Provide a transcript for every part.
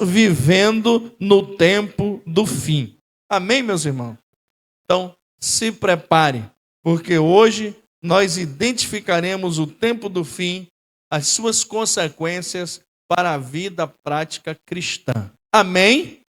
vivendo no tempo do fim. Amém, meus irmãos? Então, se prepare, porque hoje nós identificaremos o tempo do fim, as suas consequências para a vida prática cristã. Amém?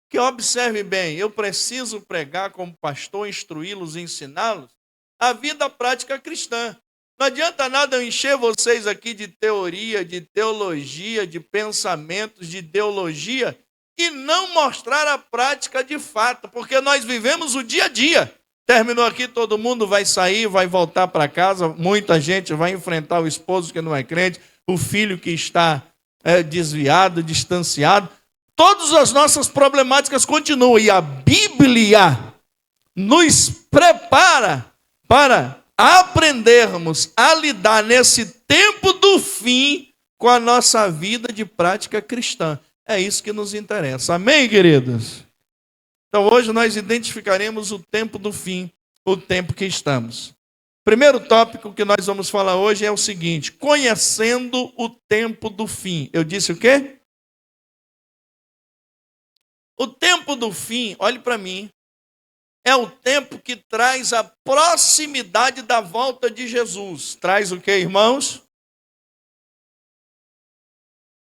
Que observe bem, eu preciso pregar como pastor, instruí-los e ensiná-los a vida prática cristã. Não adianta nada eu encher vocês aqui de teoria, de teologia, de pensamentos, de ideologia e não mostrar a prática de fato, porque nós vivemos o dia a dia. Terminou aqui, todo mundo vai sair, vai voltar para casa, muita gente vai enfrentar o esposo que não é crente, o filho que está desviado, distanciado. Todas as nossas problemáticas continuam e a Bíblia nos prepara para aprendermos a lidar nesse tempo do fim com a nossa vida de prática cristã. É isso que nos interessa. Amém, queridos? Então hoje nós identificaremos o tempo do fim, o tempo que estamos. Primeiro tópico que nós vamos falar hoje é o seguinte: conhecendo o tempo do fim. Eu disse o quê? O tempo do fim, olhe para mim, é o tempo que traz a proximidade da volta de Jesus. Traz o quê, irmãos?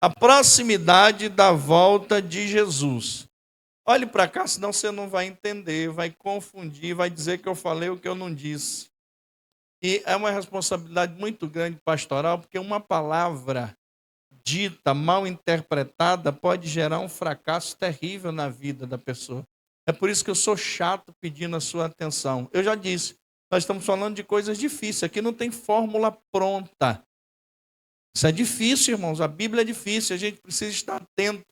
A proximidade da volta de Jesus. Olhe para cá, senão você não vai entender, vai confundir, vai dizer que eu falei o que eu não disse. E é uma responsabilidade muito grande pastoral, porque uma palavra dita, mal interpretada, pode gerar um fracasso terrível na vida da pessoa. É por isso que eu sou chato pedindo a sua atenção. Eu já disse, nós estamos falando de coisas difíceis. Aqui não tem fórmula pronta. Isso é difícil, irmãos. A Bíblia é difícil. A gente precisa estar atento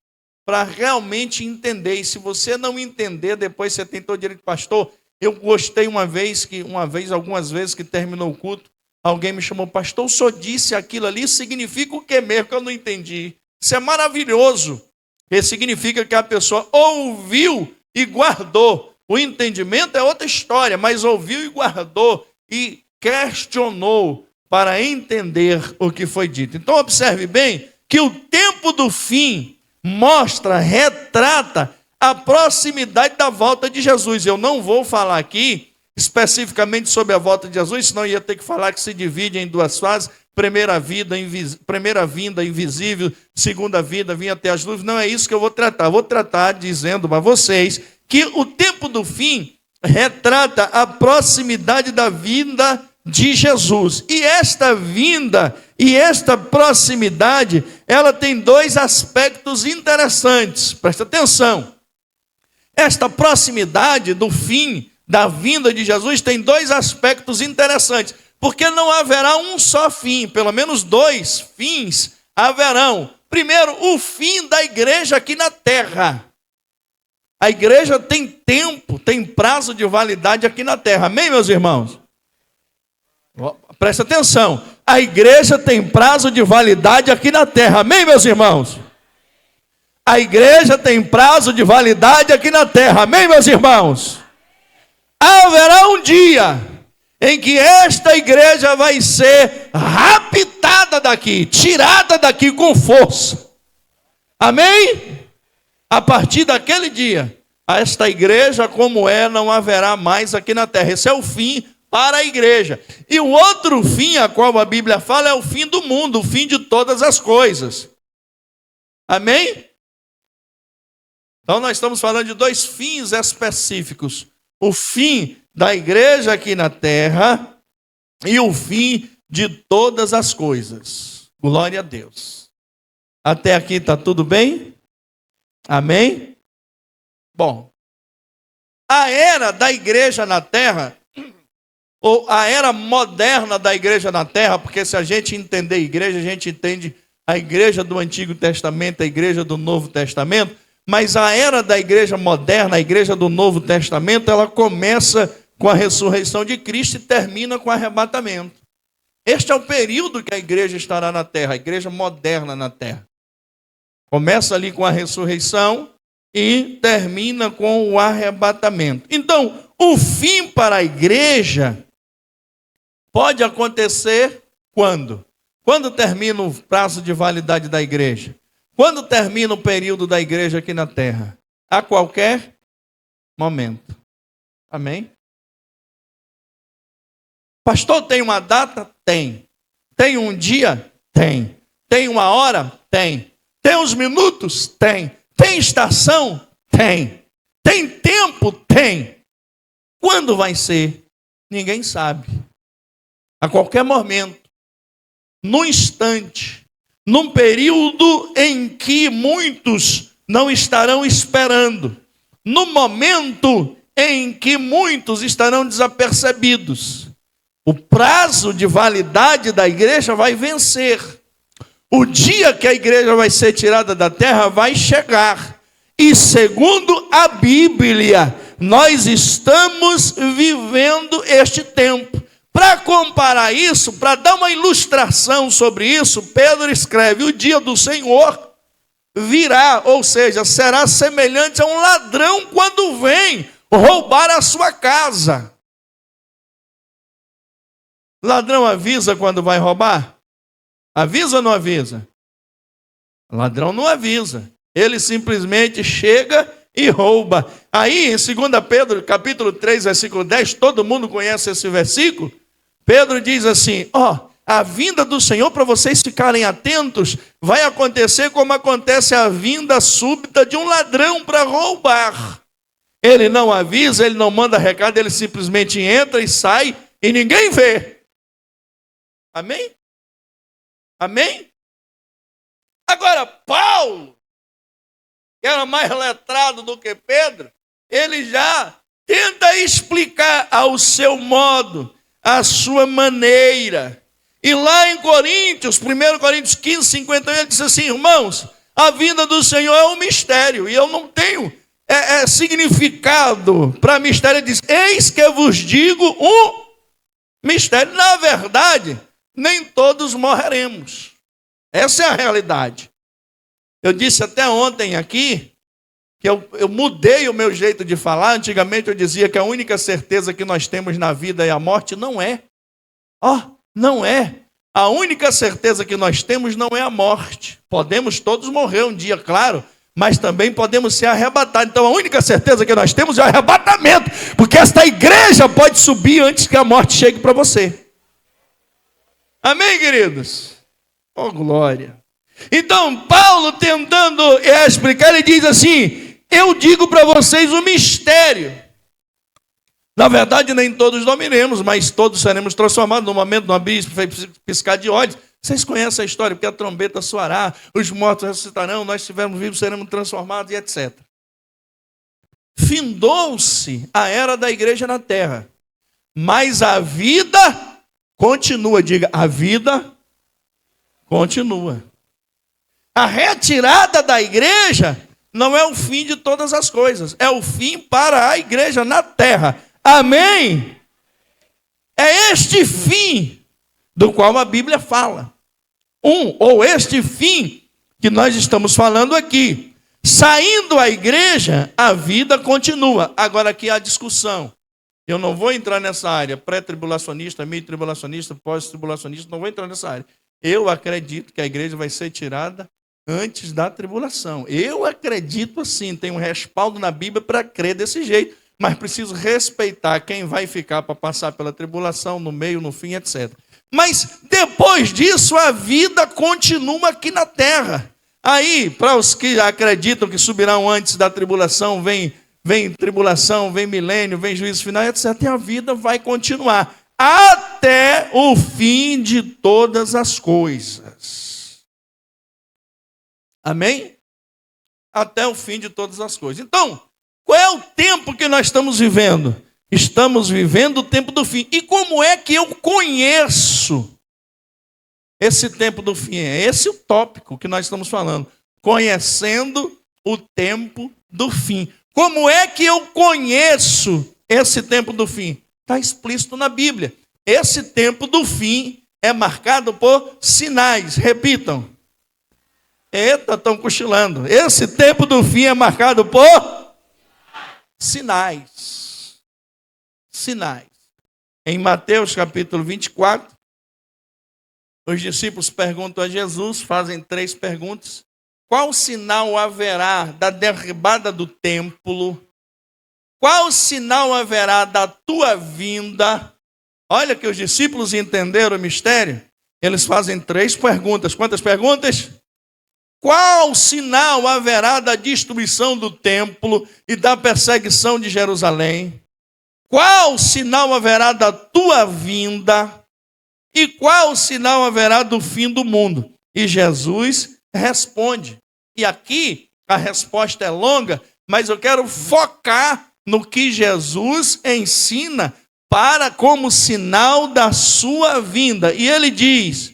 para realmente entender. E se você não entender, depois você tem todo o direito. Pastor, eu gostei algumas vezes que terminou o culto, alguém me chamou, pastor, o senhor disse aquilo ali, significa o que mesmo que eu não entendi? Isso é maravilhoso. Isso significa que a pessoa ouviu e guardou. O entendimento é outra história, mas ouviu e guardou e questionou para entender o que foi dito. Então observe bem que o tempo do fim mostra, retrata a proximidade da volta de Jesus. Eu não vou falar aqui especificamente sobre a volta de Jesus, senão ia ter que falar que se divide em duas fases. Primeira vinda invisível, segunda vinda até as luzes. Não é isso que eu vou tratar. Eu vou tratar dizendo para vocês que o tempo do fim retrata a proximidade da vinda de Jesus. E esta vinda e esta proximidade, ela tem dois aspectos interessantes. Presta atenção. Esta proximidade do fim, da vinda de Jesus, tem dois aspectos interessantes. Porque não haverá um só fim, pelo menos dois fins haverão. Primeiro, o fim da igreja aqui na terra. A igreja tem tempo, tem prazo de validade aqui na terra. Amém, meus irmãos? Presta atenção. A igreja tem prazo de validade aqui na terra. Amém, meus irmãos? A igreja tem prazo de validade aqui na terra. Amém, meus irmãos? Haverá um dia em que esta igreja vai ser raptada daqui, tirada daqui com força. Amém? A partir daquele dia, esta igreja como é, não haverá mais aqui na terra. Esse é o fim para a igreja. E o outro fim, a qual a Bíblia fala, é o fim do mundo, o fim de todas as coisas. Amém? Então nós estamos falando de dois fins específicos. O fim da igreja aqui na terra e o fim de todas as coisas. Glória a Deus. Até aqui está tudo bem? Amém? Bom, a era da igreja na terra, ou a era moderna da igreja na terra, porque se a gente entender igreja, a gente entende a igreja do Antigo Testamento, a igreja do Novo Testamento, mas a era da igreja moderna, a igreja do Novo Testamento, ela começa com a ressurreição de Cristo e termina com o arrebatamento. Este é o período que a igreja estará na terra, a igreja moderna na terra. Começa ali com a ressurreição e termina com o arrebatamento. Então, o fim para a igreja pode acontecer quando? Quando termina o prazo de validade da igreja? Quando termina o período da igreja aqui na terra? A qualquer momento. Amém? Pastor, tem uma data? Tem. Tem um dia? Tem. Tem uma hora? Tem. Tem uns minutos? Tem. Tem estação? Tem. Tem tempo? Tem. Quando vai ser? Ninguém sabe. A qualquer momento, num instante, num período em que muitos não estarão esperando, no momento em que muitos estarão desapercebidos, o prazo de validade da igreja vai vencer. O dia que a igreja vai ser tirada da terra vai chegar. E segundo a Bíblia, nós estamos vivendo este tempo. Para comparar isso, para dar uma ilustração sobre isso, Pedro escreve: o dia do Senhor virá, ou seja, será semelhante a um ladrão quando vem roubar a sua casa. Ladrão avisa quando vai roubar? Avisa ou não avisa? Ladrão não avisa. Ele simplesmente chega e rouba. Aí, em 2 Pedro, capítulo 3, versículo 10, todo mundo conhece esse versículo. Pedro diz assim: a vinda do Senhor, para vocês ficarem atentos, vai acontecer como acontece a vinda súbita de um ladrão para roubar. Ele não avisa, ele não manda recado, ele simplesmente entra e sai e ninguém vê. Amém? Amém? Agora, Paulo, que era mais letrado do que Pedro, ele já tenta explicar ao seu modo, à sua maneira. E lá em Coríntios, 1 Coríntios 15, 51, ele diz assim: irmãos, a vinda do Senhor é um mistério, e eu não tenho significado para mistério. Ele diz: eis que eu vos digo um mistério. Na verdade, nem todos morreremos. Essa é a realidade. Eu disse até ontem aqui que eu mudei o meu jeito de falar. Antigamente eu dizia que a única certeza que nós temos na vida é a morte. Não é. Não é. A única certeza que nós temos não é a morte. Podemos todos morrer um dia, claro, mas também podemos ser arrebatados. Então a única certeza que nós temos é o arrebatamento, porque esta igreja pode subir antes que a morte chegue para você. Amém, queridos? Glória. Então, Paulo tentando explicar, ele diz assim: eu digo para vocês um mistério. Na verdade, nem todos dormiremos, mas todos seremos transformados no momento de um abrir e piscar de olhos. Vocês conhecem a história, porque a trombeta soará, os mortos ressuscitarão, nós estivermos vivos, seremos transformados e etc. Findou-se a era da igreja na terra, mas a vida continua. Diga, a vida continua. A retirada da igreja não é o fim de todas as coisas, é o fim para a igreja na terra. Amém? É este fim do qual a Bíblia fala. Este fim que nós estamos falando aqui. Saindo a igreja, a vida continua. Agora aqui há discussão. Eu não vou entrar nessa área pré-tribulacionista, meio-tribulacionista, pós-tribulacionista, não vou entrar nessa área. Eu acredito que a igreja vai ser tirada antes da tribulação. Eu acredito assim, tem um respaldo na Bíblia para crer desse jeito, mas preciso respeitar quem vai ficar para passar pela tribulação, no meio, no fim, etc. Mas depois disso, a vida continua aqui na terra. Aí, para os que acreditam que subirão antes da tribulação, vem tribulação, vem milênio, vem juízo final, etc. E a vida vai continuar até o fim de todas as coisas. Amém? Até o fim de todas as coisas. Então, qual é o tempo que nós estamos vivendo? Estamos vivendo o tempo do fim. E como é que eu conheço esse tempo do fim? É esse o tópico que nós estamos falando. Conhecendo o tempo do fim. Como é que eu conheço esse tempo do fim? Está explícito na Bíblia. Esse tempo do fim é marcado por sinais. Repitam. Eita, estão cochilando. Esse tempo do fim é marcado por sinais. Sinais. Em Mateus capítulo 24, os discípulos perguntam a Jesus, fazem 3 perguntas. qual sinal haverá da derribada do templo? Qual sinal haverá da tua vinda? Olha que os discípulos entenderam o mistério. Eles fazem 3 perguntas. Quantas perguntas? Qual sinal haverá da destruição do templo e da perseguição de Jerusalém? Qual sinal haverá da tua vinda? E qual sinal haverá do fim do mundo? E Jesus responde. E aqui a resposta é longa, mas eu quero focar no que Jesus ensina para como sinal da sua vinda. E ele diz: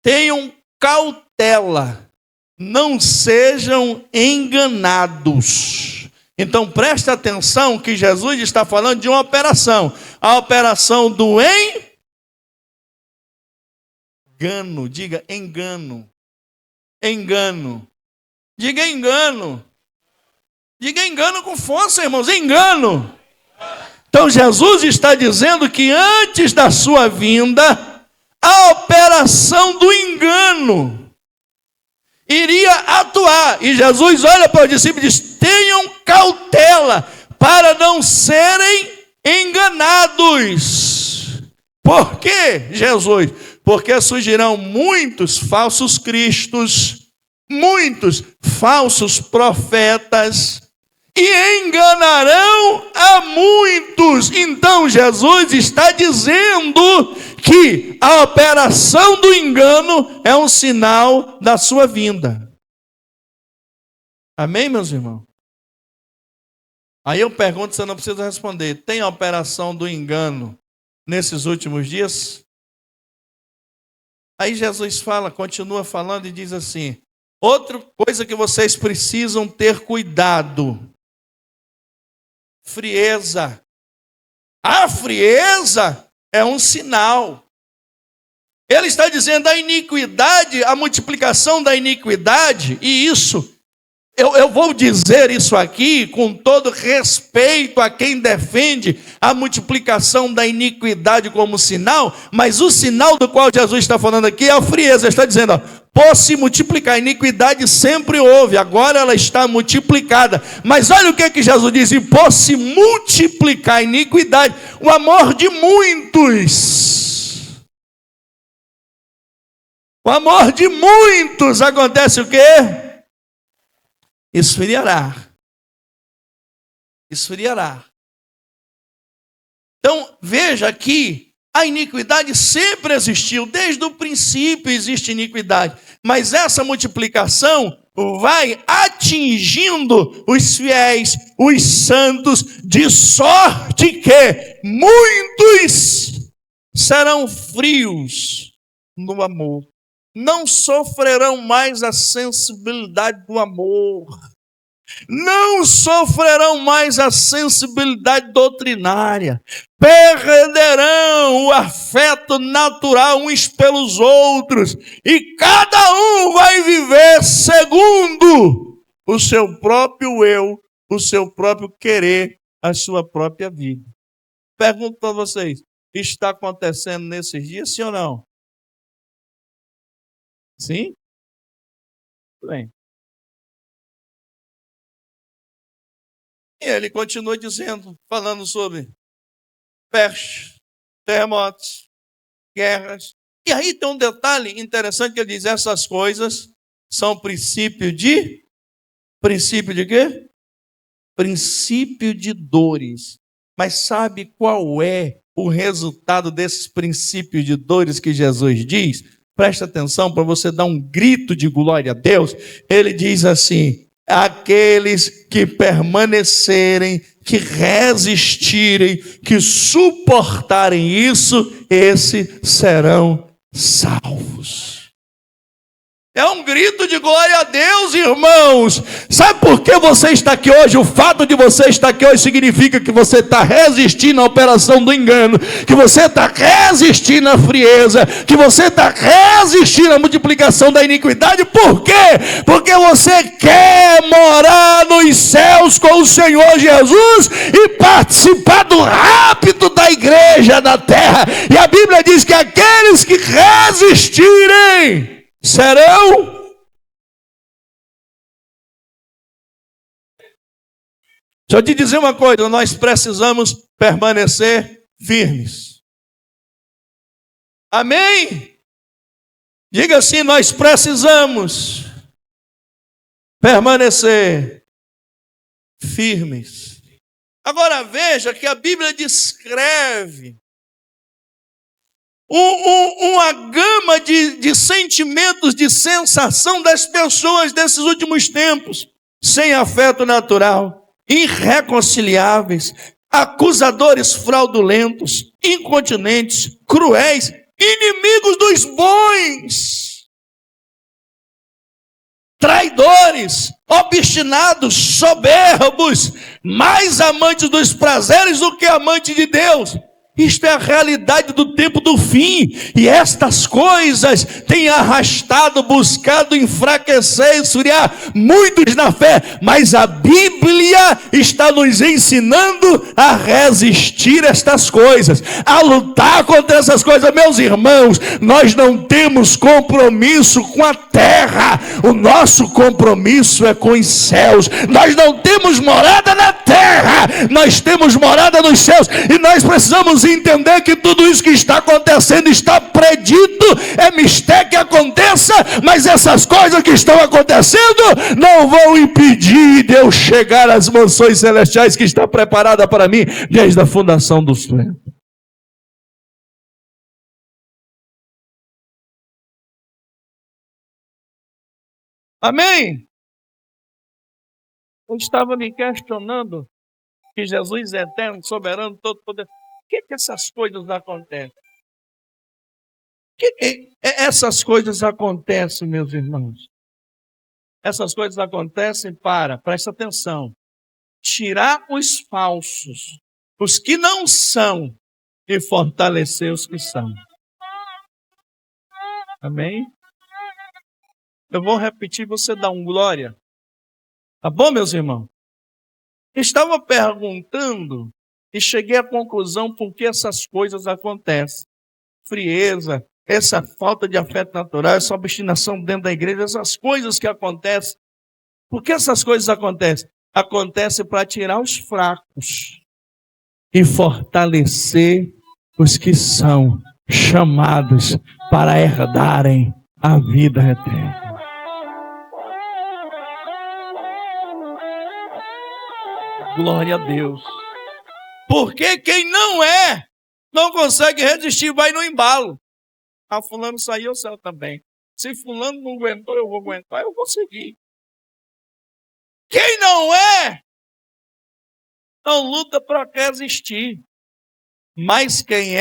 tenham cautela, não sejam enganados. Então preste atenção que Jesus está falando de uma operação. A operação do engano. Diga engano. Engano. Diga engano. Diga engano com força, irmãos. Engano. Então Jesus está dizendo que antes da sua vinda, a operação do engano iria atuar. E Jesus olha para os discípulos e diz: tenham cautela para não serem enganados. Por quê, Jesus? Porque surgirão muitos falsos cristos, muitos falsos profetas, e enganarão a muitos. Então Jesus está dizendo que a operação do engano é um sinal da sua vinda. Amém, meus irmãos? Aí eu pergunto, você não precisa responder: tem a operação do engano nesses últimos dias? Aí Jesus fala, continua falando e diz assim: outra coisa que vocês precisam ter cuidado: frieza. A frieza é um sinal. Ele está dizendo a iniquidade, a multiplicação da iniquidade, e isso, eu vou dizer isso aqui com todo respeito a quem defende a multiplicação da iniquidade como sinal, mas o sinal do qual Jesus está falando aqui é a frieza. Ele está dizendo, ó, por se multiplicar, a iniquidade sempre houve, agora ela está multiplicada. Mas olha o que Jesus diz: e por se multiplicar a iniquidade, o amor de muitos. O amor de muitos acontece o quê? Esfriará. Esfriará. Então, veja que a iniquidade sempre existiu, desde o princípio existe iniquidade, mas essa multiplicação vai atingindo os fiéis, os santos, de sorte que muitos serão frios no amor. Não sofrerão mais a sensibilidade do amor. Não sofrerão mais a sensibilidade doutrinária. Perderão o afeto natural uns pelos outros. E cada um vai viver segundo o seu próprio eu, o seu próprio querer, a sua própria vida. Pergunto para vocês: está acontecendo nesses dias, sim ou não? Sim? Bem. E ele continua dizendo, falando sobre pestes, terremotos, guerras. E aí tem um detalhe interessante que ele diz: essas coisas são princípio de quê? Princípio de dores. Mas sabe qual é o resultado desses princípios de dores que Jesus diz? Presta atenção para você dar um grito de glória a Deus. Ele diz assim: aqueles que permanecerem, que resistirem, que suportarem isso, esses serão salvos. É um grito de glória a Deus, irmãos. Sabe por que você está aqui hoje? O fato de você estar aqui hoje significa que você está resistindo à operação do engano, que você está resistindo à frieza, que você está resistindo à multiplicação da iniquidade. Por quê? Porque você quer morar nos céus com o Senhor Jesus e participar do rapto da igreja na terra. E a Bíblia diz que aqueles que resistirem serão Deixa eu te dizer uma coisa, nós precisamos permanecer firmes. Amém? Diga assim, nós precisamos permanecer firmes. Agora veja que a Bíblia descreve uma gama de sentimentos, de sensação das pessoas desses últimos tempos, sem afeto natural, irreconciliáveis, acusadores fraudulentos, incontinentes, cruéis, inimigos dos bons, traidores, obstinados, soberbos, mais amantes dos prazeres do que amantes de Deus. Isto é a realidade do tempo do fim, e estas coisas têm arrastado, buscado enfraquecer, esfriar muitos na fé, mas a Bíblia está nos ensinando a resistir a estas coisas, a lutar contra essas coisas. Meus irmãos, nós não temos compromisso com a terra, o nosso compromisso é com os céus. Nós não temos morada na terra, nós temos morada nos céus, e nós precisamos entender que tudo isso que está acontecendo está predito, é mistério que aconteça, mas essas coisas que estão acontecendo não vão impedir de eu chegar às mansões celestiais que está preparada para mim desde a fundação dos tempos. Amém? Eu estava me questionando que Jesus é eterno, soberano, todo poder. Por que essas coisas acontecem? Essas coisas acontecem, meus irmãos? Essas coisas acontecem presta atenção, tirar os falsos, os que não são, e fortalecer os que são. Amém? Eu vou repetir, você dá um glória. Tá bom, meus irmãos? Estava perguntando e cheguei à conclusão por que essas coisas acontecem. Frieza, essa falta de afeto natural, essa obstinação dentro da igreja, essas coisas que acontecem. Por que essas coisas acontecem? Acontece para tirar os fracos e fortalecer os que são chamados para herdarem a vida eterna. Glória a Deus. Porque quem não consegue resistir, vai no embalo. Ah, fulano saiu, o céu também. Se fulano não aguentou, eu vou aguentar, eu vou seguir. Quem não luta para resistir. Mas quem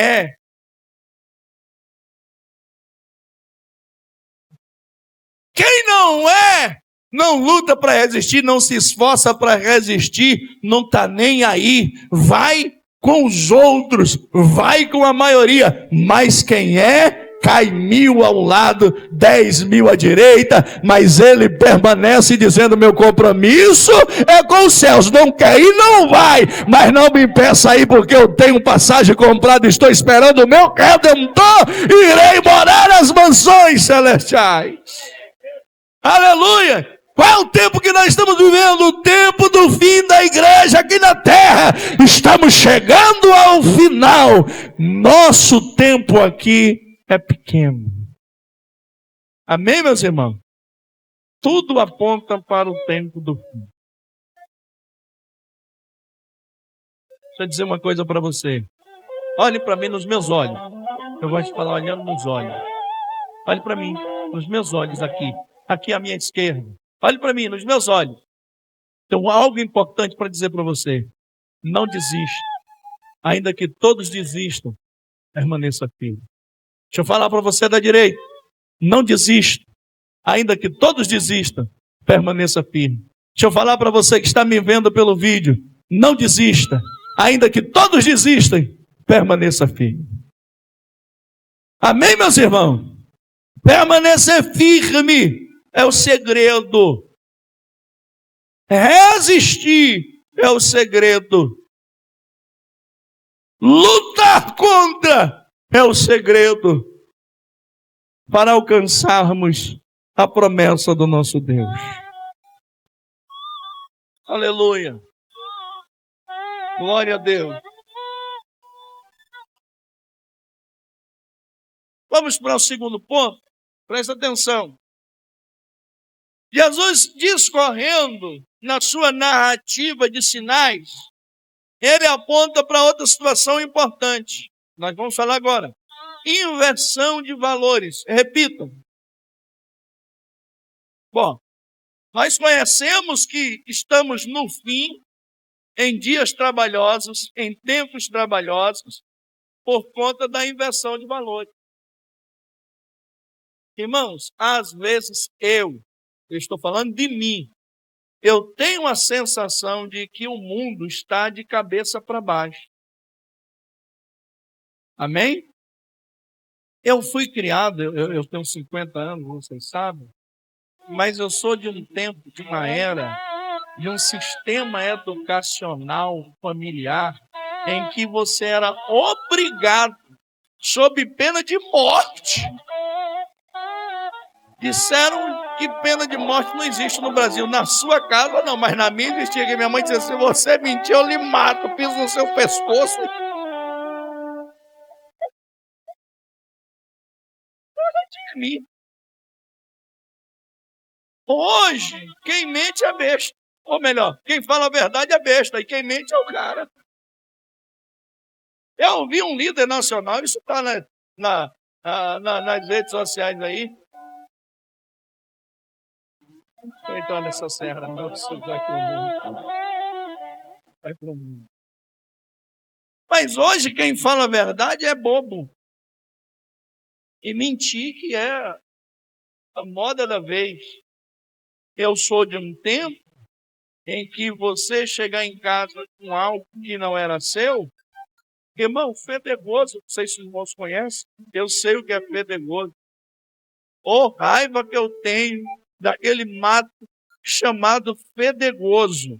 não luta para resistir, não se esforça para resistir, não está nem aí, vai com os outros, vai com a maioria, mas quem cai 1.000 ao lado, 10.000 à direita, mas ele permanece dizendo, meu compromisso é com os céus, não quer ir, não vai, mas não me impeça aí, porque eu tenho passagem comprada, estou esperando o meu Redentor, irei morar nas mansões celestiais. Aleluia! Qual é o tempo que nós estamos vivendo? O tempo do fim da igreja aqui na terra. Estamos chegando ao final. Nosso tempo aqui é pequeno. Amém, meus irmãos? Tudo aponta para o tempo do fim. Deixa eu dizer uma coisa para você. Olhe para mim nos meus olhos. Eu gosto de falar olhando nos olhos. Olhe para mim, nos meus olhos aqui. Aqui à minha esquerda. Olhe para mim, nos meus olhos. Então, algo importante para dizer para você. Não desista. Ainda que todos desistam, permaneça firme. Deixa eu falar para você da direita. Não desista. Ainda que todos desistam, permaneça firme. Deixa eu falar para você que está me vendo pelo vídeo. Não desista. Ainda que todos desistem, permaneça firme. Amém, meus irmãos? Permanecer firme é o segredo. Resistir é o segredo. Lutar contra é o segredo para alcançarmos a promessa do nosso Deus. Aleluia. Glória a Deus. Vamos para o segundo ponto. Presta atenção. Jesus discorrendo na sua narrativa de sinais, ele aponta para outra situação importante. Nós vamos falar agora. Inversão de valores. Repitam. Bom, nós conhecemos que estamos no fim, em dias trabalhosos, em tempos trabalhosos, por conta da inversão de valores. Irmãos, às vezes eu estou falando de mim, eu tenho a sensação de que o mundo está de cabeça para baixo. Amém? Eu fui criado, eu tenho 50 anos, vocês sabem, mas eu sou de um tempo, de uma era, de um sistema educacional familiar em que você era obrigado, sob pena de morte. Disseram que pena de morte não existe no Brasil. Na sua casa não, mas na minha existia. Que minha mãe dizia, se você mentir, eu lhe mato, piso no seu pescoço. Hoje, quem mente é besta. Ou melhor, quem fala a verdade é besta. E quem mente é o cara. Eu ouvi um líder nacional, isso está nas redes sociais aí. Vou entrar nessa serra, não preciso vai pro mundo. Mas hoje quem fala a verdade é bobo. E mentir que é a moda da vez. Eu sou de um tempo em que você chegar em casa com algo que não era seu, irmão, fedegoso, não sei se os irmãos conhecem, eu sei o que é fedegoso. Ô, raiva que eu tenho daquele mato chamado fedegoso.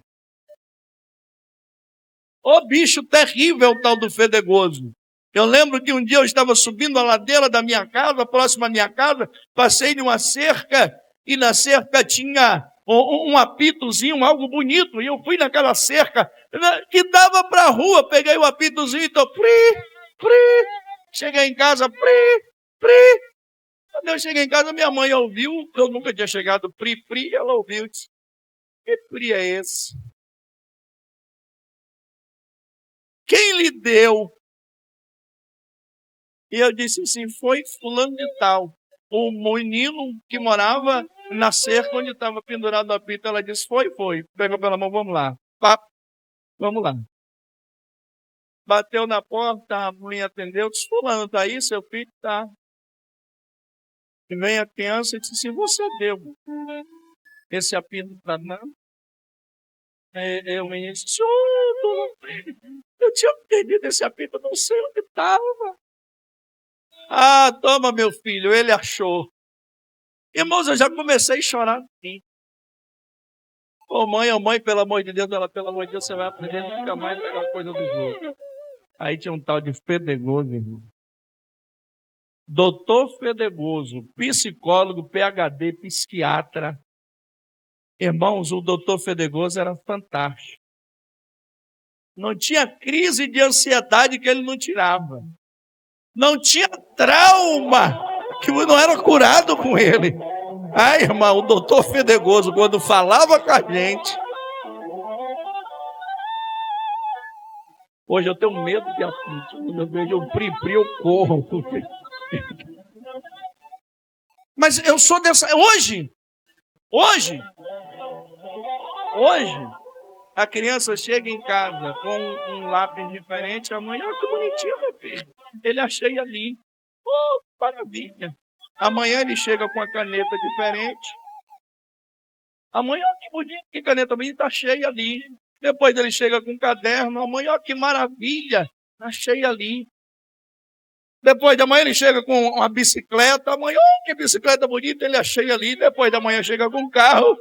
Ô, bicho terrível o tal do fedegoso. Eu lembro que um dia eu estava subindo a ladeira da minha casa, próxima à minha casa, passei de uma cerca, e na cerca tinha um apitozinho, algo bonito, e eu fui naquela cerca que dava para a rua, peguei o apitozinho e tô pri. Cheguei em casa, pri. Quando eu cheguei em casa, minha mãe ouviu, eu nunca tinha chegado pri, ela ouviu, disse, que pri é esse? Quem lhe deu? E eu disse assim, foi fulano de tal. O menino que morava na cerca onde estava pendurado o apito, ela disse, foi. Pegou pela mão, vamos lá. Vamos lá. Bateu na porta, a mãe atendeu, disse, fulano, tá aí, seu filho? Tá. E vem a criança e disse assim, você deu esse apito para não? Eu me disse, eu tinha perdido esse apito, não sei onde estava. Ah, toma, meu filho, ele achou. Irmãos, eu já comecei a chorar aqui. Ô mãe, pelo amor de Deus, pelo amor de Deus, você vai aprender a nunca mais pegar coisa dos outros. Aí tinha um tal de Fedegoso, irmão. Doutor Fedegoso, psicólogo, PhD, psiquiatra. Irmãos, o doutor Fedegoso era fantástico. Não tinha crise de ansiedade que ele não tirava. Não tinha trauma que não era curado com ele. Ai, irmão, o doutor Fedegoso, quando falava com a gente... Hoje eu tenho medo de aflitos. Quando eu vejo um pri, eu corro. Mas eu sou dessa... Hoje, a criança chega em casa com um lápis diferente, a mãe, olha que bonitinho, meu filho. Ele achei ali. Oh, maravilha. Amanhã ele chega com a caneta diferente. Amanhã, que bonito, que caneta bonita, achei ali. Depois ele chega com um caderno. Amanhã, que maravilha, achei ali. Depois da manhã ele chega com uma bicicleta. Amanhã, que bicicleta bonita, ele achei ali. Depois da manhã chega com um carro.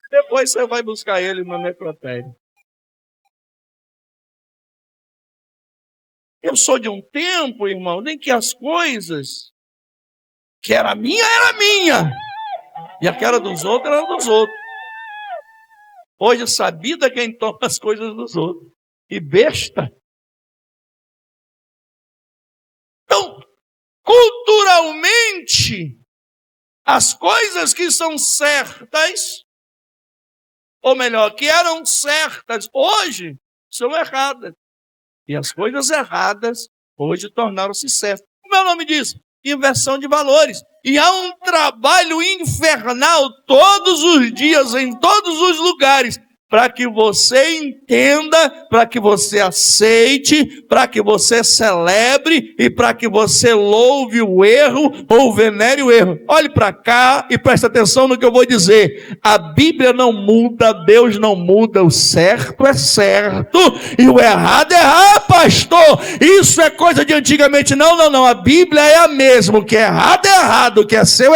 Depois você vai buscar ele no necrotério. Eu sou de um tempo, irmão, em que as coisas que era minha. E a que era dos outros, era dos outros. Hoje sabida quem toma as coisas dos outros. E besta. Então, culturalmente, as coisas que são certas, ou melhor, que eram certas hoje, são erradas. E as coisas erradas hoje tornaram-se certas. Como é o nome disso? Inversão de valores. E há um trabalho infernal todos os dias, em todos os lugares, para que você entenda, para que você aceite, para que você celebre e para que você louve o erro ou venere o erro. Olhe para cá e preste atenção no que eu vou dizer. A Bíblia não muda, Deus não muda, o certo é certo e o errado é errado, pastor. Isso é coisa de antigamente. Não, não, não. A Bíblia é a mesma. O que é errado, o que é seu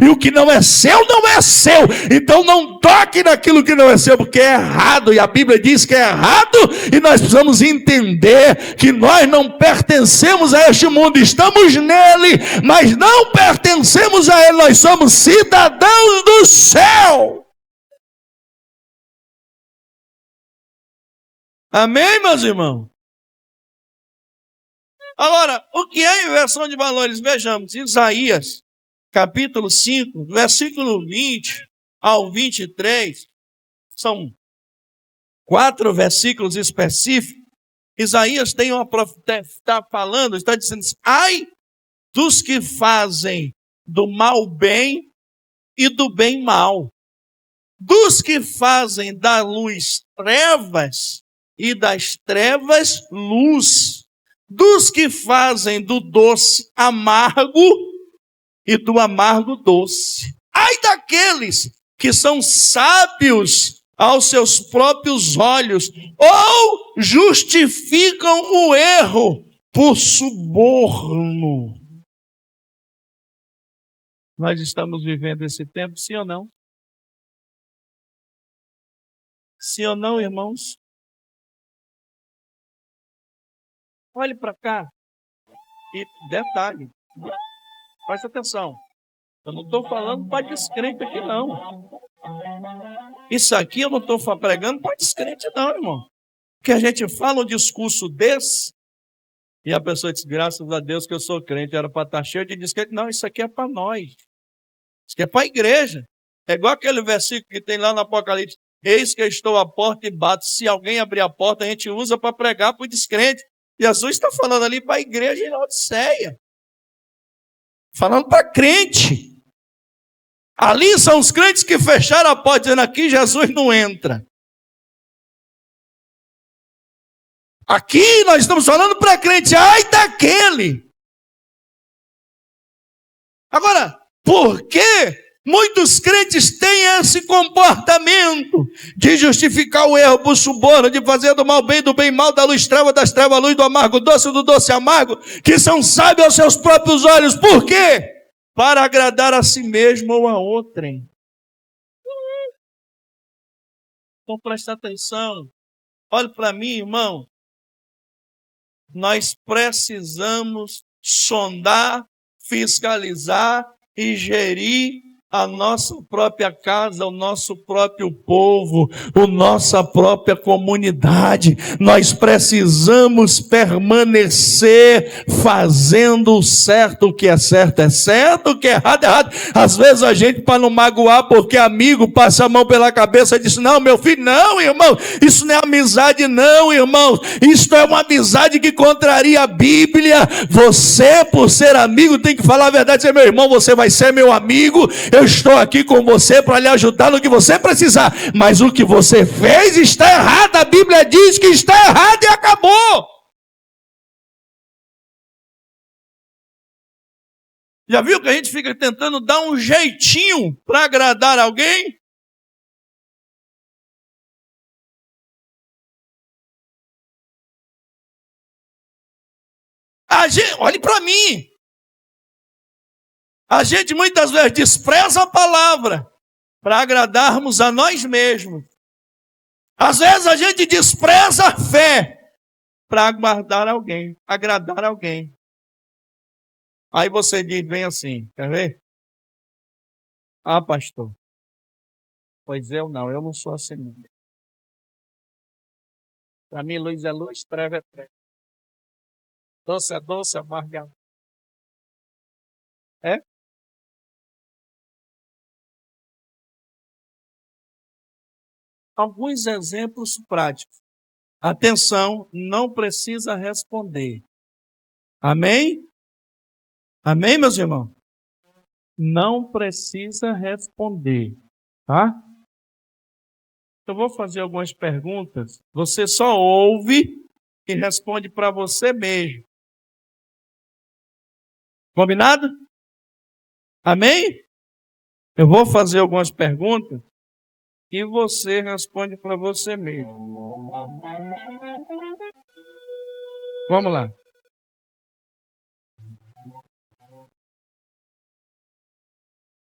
e o que não é seu não é seu. Então não toque naquilo que não é seu, porque é errado, e a Bíblia diz que é errado, e nós precisamos entender que nós não pertencemos a este mundo, estamos nele, mas não pertencemos a ele, nós somos cidadãos do céu. Amém, meus irmãos? Agora, o que é inversão de valores? Vejamos, Isaías, capítulo 5, versículo 20 ao 23, são 4 versículos específicos. Isaías tem uma profecia, está falando, está dizendo assim: ai dos que fazem do mal bem e do bem mal, dos que fazem da luz trevas e das trevas luz, dos que fazem do doce amargo e do amargo doce. Ai daqueles que são sábios aos seus próprios olhos, ou justificam o erro por suborno. Nós estamos vivendo esse tempo, sim ou não? Sim ou não, irmãos? Olhe para cá. E detalhe, preste atenção. Eu não estou falando para descrente aqui, não. Isso aqui eu não estou pregando para descrente, não, irmão. Porque a gente fala um discurso desse, e a pessoa diz: graças a Deus que eu sou crente, era para estar cheio de descrente. Não, isso aqui é para nós. Isso aqui é para a igreja. É igual aquele versículo que tem lá no Apocalipse: eis que eu estou à porta e bato. Se alguém abrir a porta, a gente usa para pregar para o descrente. Jesus está falando ali para a igreja em Laodiceia. Falando para crente. Ali são os crentes que fecharam a porta, dizendo: aqui Jesus não entra. Aqui nós estamos falando para crente. Ai daquele. Agora, por que muitos crentes têm esse comportamento de justificar o erro por suborno, de fazer do mal bem, do bem mal, da luz treva, das trevas luz, do amargo doce, do doce amargo, que são sábios aos seus próprios olhos? Por quê? Para agradar a si mesmo ou a outrem. Então presta atenção. Olhe para mim, irmão. Nós precisamos sondar, fiscalizar e gerir a nossa própria casa, o nosso próprio povo, a nossa própria comunidade. Nós precisamos permanecer fazendo o certo. O que é certo, o que é errado é errado. Às vezes a gente, para não magoar, porque amigo passa a mão pela cabeça e diz: não, meu filho, não, irmão, isso não é amizade, não, irmão, isso é uma amizade que contraria a Bíblia. Você, por ser amigo, tem que falar a verdade, dizer: meu irmão, você vai ser meu amigo, eu estou aqui com você para lhe ajudar no que você precisar, mas o que você fez está errado. A Bíblia diz que está errado e acabou. Já viu que a gente fica tentando dar um jeitinho para agradar alguém? Olhe para mim. A gente muitas vezes despreza a palavra para agradarmos a nós mesmos. Às vezes a gente despreza a fé para agradar alguém. Aí você diz bem assim, quer ver? Ah, pastor, Pois eu não sou assim. Para mim, luz é luz, treva é treva. Doce é doce, amargo é amargo. É? Alguns exemplos práticos. Atenção, não precisa responder. Amém? Amém, meus irmãos? Não precisa responder, tá? Eu vou fazer algumas perguntas. Você só ouve e responde para você mesmo. Combinado? Amém? Eu vou fazer algumas perguntas e você responde para você mesmo. Vamos lá.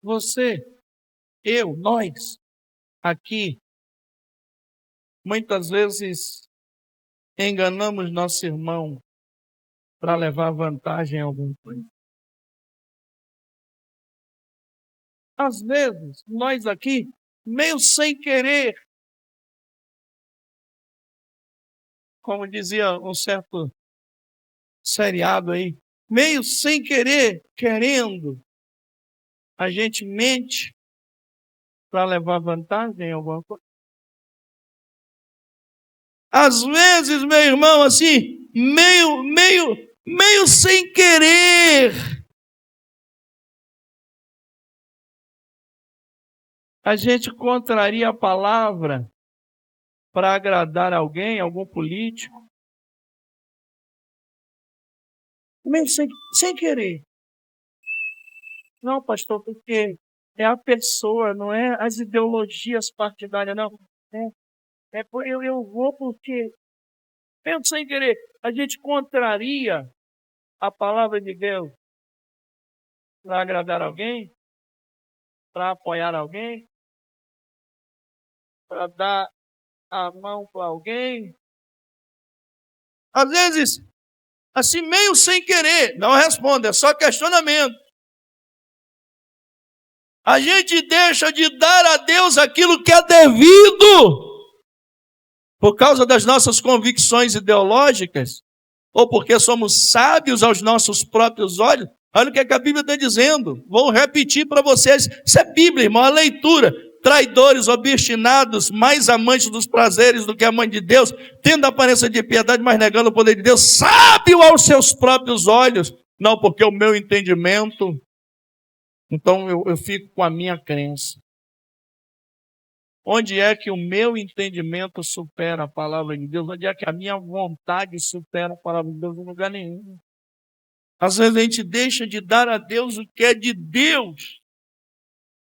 Você, eu, nós, aqui, muitas vezes enganamos nosso irmão para levar vantagem em alguma coisa. Às vezes, nós aqui, meio sem querer, como dizia um certo seriado aí, meio sem querer, querendo, a gente mente para levar vantagem em alguma coisa. Às vezes, meu irmão, assim, meio sem querer, a gente contraria a palavra para agradar alguém, algum político, meio sem querer. Não, pastor, porque é a pessoa, não é as ideologias partidárias, não. Eu vou porque, mesmo sem querer, a gente contraria a palavra de Deus para agradar alguém, para apoiar alguém, para dar a mão para alguém. Às vezes, assim, meio sem querer, não responde, é só questionamento. A gente deixa de dar a Deus aquilo que é devido por causa das nossas convicções ideológicas, ou porque somos sábios aos nossos próprios olhos. Olha o que a Bíblia está dizendo. Vou repetir para vocês. Isso é Bíblia, irmão, a leitura. Traidores, obstinados, mais amantes dos prazeres do que amantes de Deus, tendo a aparência de piedade, mas negando o poder de Deus, sábio aos seus próprios olhos. Não, porque o meu entendimento, então eu fico com a minha crença. Onde é que o meu entendimento supera a palavra de Deus? Onde é que a minha vontade supera a palavra de Deus? Em lugar nenhum. Às vezes a gente deixa de dar a Deus o que é de Deus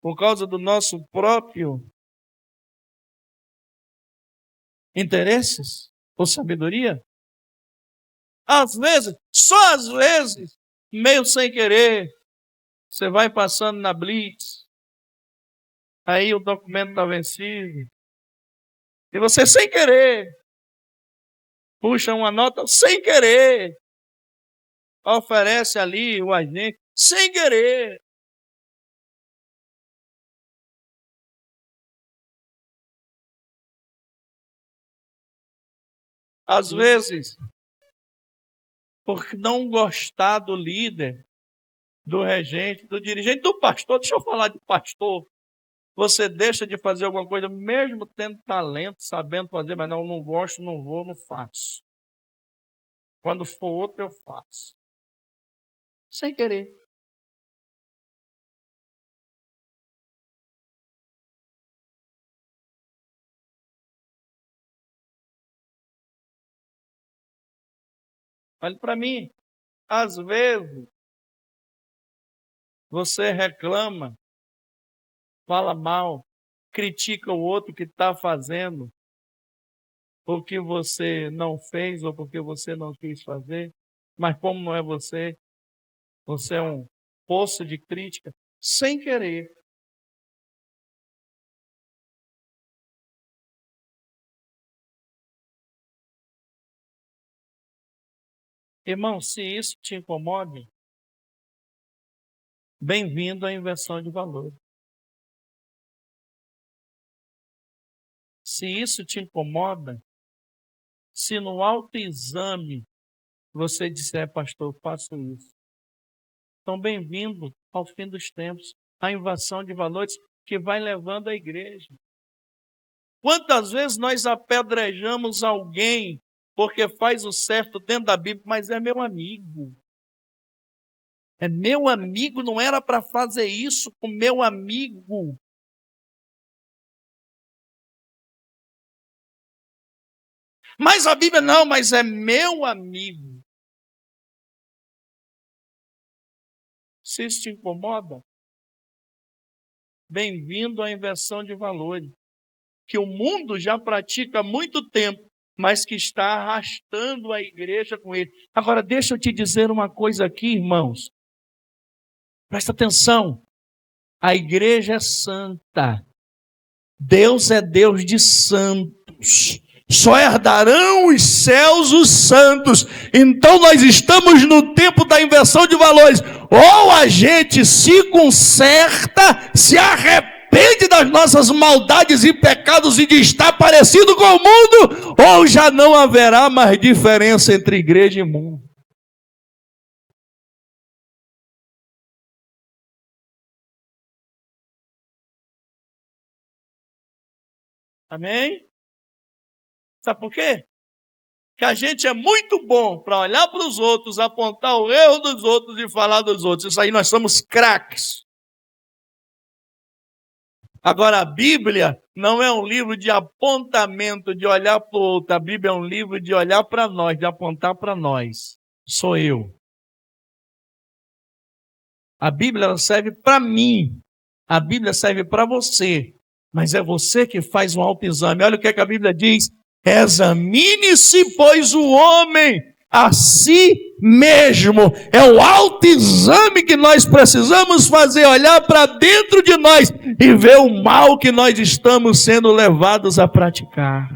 por causa do nosso próprio interesses ou sabedoria. Às vezes, só às vezes, meio sem querer, você vai passando na blitz, aí o documento está vencido, e você sem querer, puxa uma nota sem querer, oferece ali o agente, sem querer. Às vezes, por não gostar do líder, do regente, do dirigente, do pastor, deixa eu falar de pastor, você deixa de fazer alguma coisa, mesmo tendo talento, sabendo fazer, mas não gosto, não vou, não faço. Quando for outro, eu faço. Sem querer. Olha para mim, às vezes, você reclama, fala mal, critica o outro que está fazendo, porque você não fez ou porque você não quis fazer, mas como não é você, você é um poço de crítica, sem querer. Irmão, se isso te incomoda, bem-vindo à inversão de valor. Se isso te incomoda, se no autoexame você disser, pastor, eu faço isso. Então, bem-vindo ao fim dos tempos, à invasão de valores que vai levando a igreja. Quantas vezes nós apedrejamos alguém porque faz o certo dentro da Bíblia, mas é meu amigo. É meu amigo, não era para fazer isso com meu amigo. Mas a Bíblia não, mas é meu amigo. Se isso te incomoda, bem-vindo à inversão de valores, que o mundo já pratica há muito tempo, mas que está arrastando a igreja com ele. Agora, deixa eu te dizer uma coisa aqui, irmãos. Presta atenção. A igreja é santa. Deus é Deus de santos. Só herdarão os céus os santos. Então nós estamos no tempo da inversão de valores. Ou a gente se conserta, se arrepende das nossas maldades e pecados e de estar parecido com o mundo, ou já não haverá mais diferença entre igreja e mundo. Amém? Sabe por quê? Que a gente é muito bom para olhar para os outros, apontar o erro dos outros e falar dos outros. Isso aí nós somos craques. Agora, a Bíblia não é um livro de apontamento, de olhar para o outro. A Bíblia é um livro de olhar para nós, de apontar para nós. Sou eu. A Bíblia ela serve para mim. A Bíblia serve para você. Mas é você que faz um autoexame. Olha o que a Bíblia diz. Examine-se, pois, o homem a si mesmo. É o autoexame que nós precisamos fazer, olhar para dentro de nós e ver o mal que nós estamos sendo levados a praticar.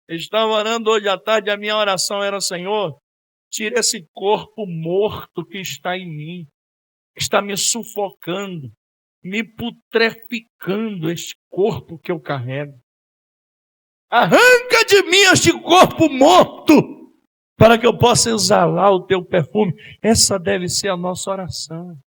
Eu estava orando hoje à tarde, a minha oração era, Senhor, tira esse corpo morto que está em mim, que está me sufocando, me putreficando este corpo que eu carrego. Arranca de mim este corpo morto, para que eu possa exalar o teu perfume. Essa deve ser a nossa oração.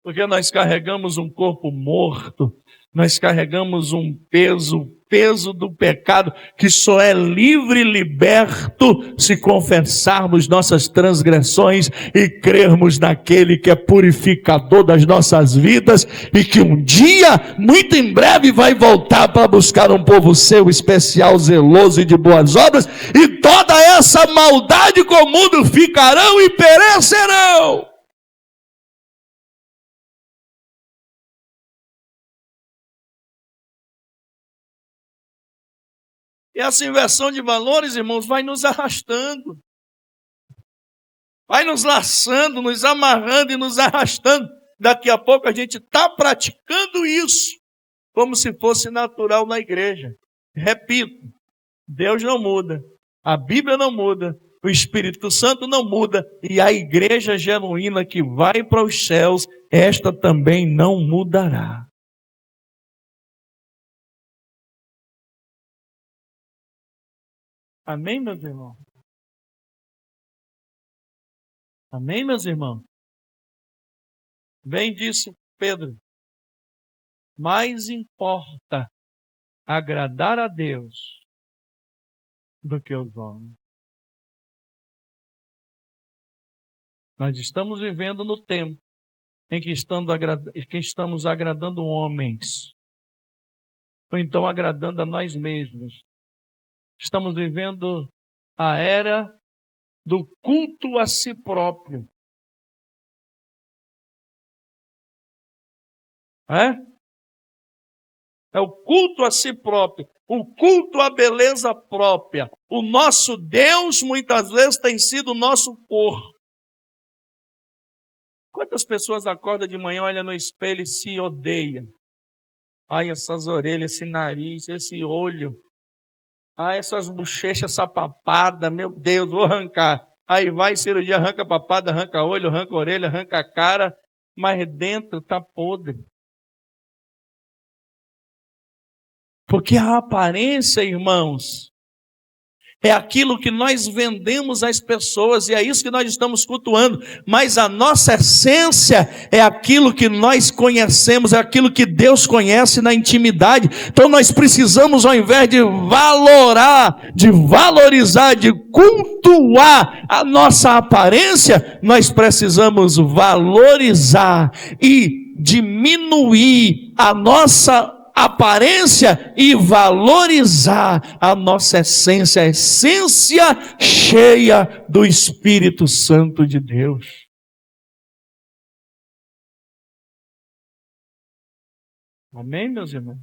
Porque nós carregamos um corpo morto, nós carregamos um peso, o peso do pecado, que só é livre e liberto se confessarmos nossas transgressões e crermos naquele que é purificador das nossas vidas e que um dia, muito em breve, vai voltar para buscar um povo seu especial, zeloso e de boas obras, e toda essa maldade com o mundo ficarão e perecerão. E essa inversão de valores, irmãos, vai nos arrastando. Vai nos laçando, nos amarrando e nos arrastando. Daqui a pouco a gente está praticando isso como se fosse natural na igreja. Repito, Deus não muda, a Bíblia não muda, o Espírito Santo não muda e a igreja genuína que vai para os céus, esta também não mudará. Amém, meus irmãos? Amém, meus irmãos? Bem disse Pedro. Mais importa agradar a Deus do que os homens. Nós estamos vivendo no tempo em que estamos agradando homens, ou então agradando a nós mesmos. Estamos vivendo a era do culto a si próprio. É o culto a si próprio, o culto à beleza própria. O nosso Deus, muitas vezes, tem sido o nosso corpo. Quantas pessoas acordam de manhã, olham no espelho e se odeiam? Ai, essas orelhas, esse nariz, esse olho. Ai, essas bochechas, essa papada, meu Deus, vou arrancar. Aí vai cirurgia, arranca a papada, arranca olho, arranca a orelha, arranca a cara. mas dentro está podre. Porque a aparência, irmãos, é aquilo que nós vendemos às pessoas, e é isso que nós estamos cultuando. Mas a nossa essência é aquilo que nós conhecemos, é aquilo que Deus conhece na intimidade. Então nós precisamos, ao invés de valorar, de valorizar, de cultuar a nossa aparência, nós precisamos valorizar e diminuir a nossa aparência e valorizar a nossa essência, a essência cheia do Espírito Santo de Deus. Amém, meus irmãos?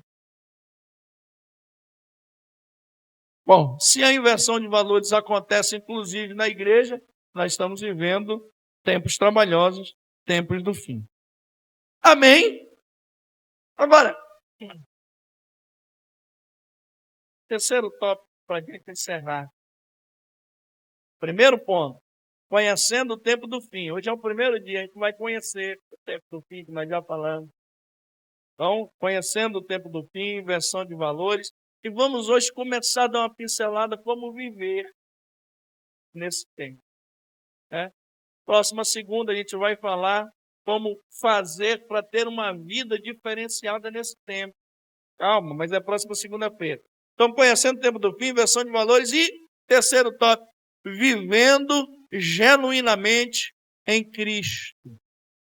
Bom, se a inversão de valores acontece inclusive na igreja, nós estamos vivendo tempos trabalhosos, tempos do fim. Amém? Agora, terceiro tópico para a gente encerrar. Primeiro ponto, conhecendo o tempo do fim. Hoje é o primeiro dia, a gente vai conhecer o tempo do fim que nós já falamos. Então, conhecendo o tempo do fim, inversão de valores. E vamos hoje começar a dar uma pincelada como viver nesse tempo. Próxima segunda a gente vai falar como fazer para ter uma vida diferenciada nesse tempo. Calma, mas é próxima segunda-feira. Então, conhecendo o tempo do fim, inversão de valores. E terceiro tópico, vivendo genuinamente em Cristo.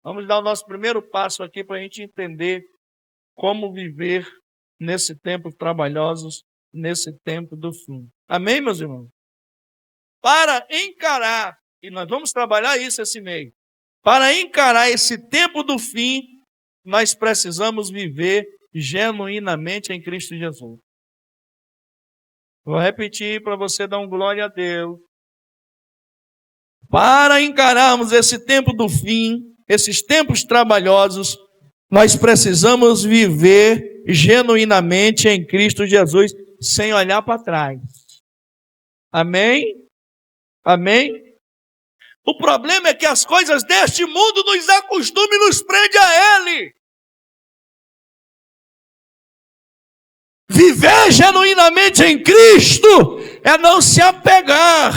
Vamos dar o nosso primeiro passo aqui para a gente entender como viver nesse tempo trabalhosos, nesse tempo do fim. Amém, meus irmãos? Para encarar, e nós vamos trabalhar isso esse mês, para encarar esse tempo do fim, nós precisamos viver genuinamente em Cristo Jesus. Vou repetir para você dar um glória a Deus. Para encararmos esse tempo do fim, esses tempos trabalhosos, nós precisamos viver genuinamente em Cristo Jesus, sem olhar para trás. Amém? Amém? O problema é que as coisas deste mundo nos acostumam e nos prende a Ele. Viver genuinamente em Cristo é não se apegar.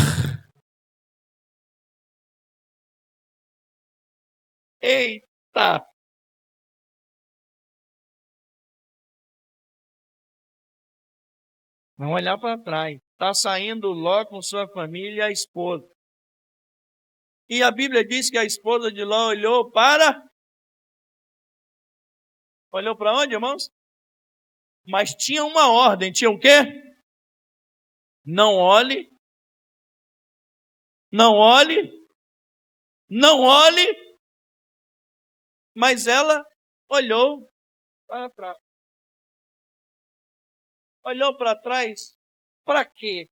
Eita! Não olhar para trás. Está saindo Ló com sua família e a esposa. E a Bíblia diz que a esposa de Ló olhou para... Olhou para onde, irmãos? Mas tinha uma ordem. Tinha o quê? Não olhe. Não olhe. Não olhe. Mas ela olhou para trás. Olhou para trás, para quê?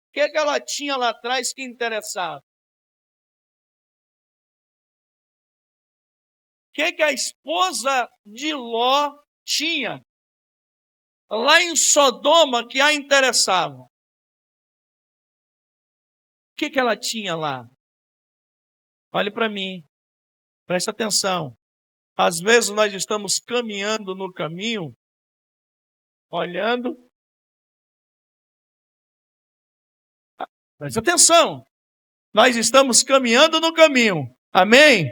O que ela tinha lá atrás que interessava? O que a esposa de Ló tinha lá em Sodoma que a interessava? O que ela tinha lá? Olhe para mim, preste atenção. Às vezes nós estamos caminhando no caminho, olhando. Preste atenção. Nós estamos caminhando no caminho. Amém?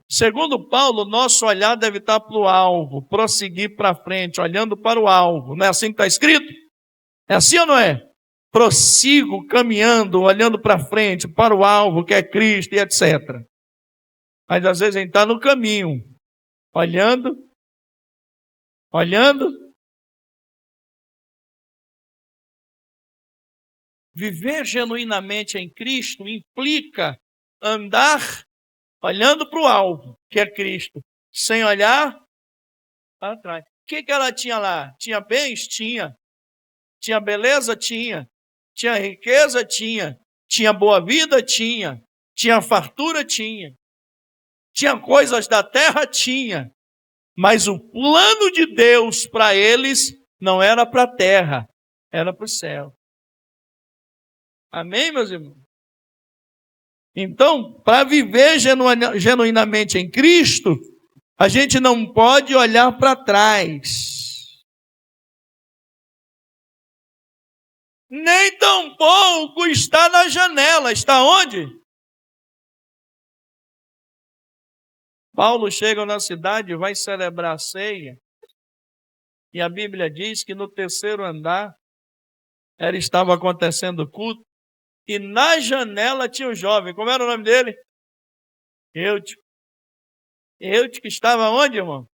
Segundo Paulo, nosso olhar deve estar para o alvo, prosseguir para frente, olhando para o alvo. Não é assim que está escrito? É assim ou não é? Prossigo caminhando, olhando para frente, para o alvo, que é Cristo e etc. Mas às vezes a gente está no caminho, olhando. Viver genuinamente em Cristo implica andar olhando para o alvo, que é Cristo, sem olhar para trás. O que ela tinha lá? Tinha bens? Tinha. Tinha beleza? Tinha. Tinha riqueza? Tinha. Tinha boa vida? Tinha. Tinha fartura? Tinha. Tinha coisas da terra? Tinha. Mas o plano de Deus para eles não era para a terra, era para o céu. Amém, meus irmãos? Então, para viver genuinamente em Cristo, a gente não pode olhar para trás. Nem tampouco está na janela. Está onde? Paulo chega na cidade e vai celebrar a ceia. E a Bíblia diz que no terceiro andar estava acontecendo o culto. E na janela tinha um jovem. Como era o nome dele? Eutico. Eutico estava onde, irmão?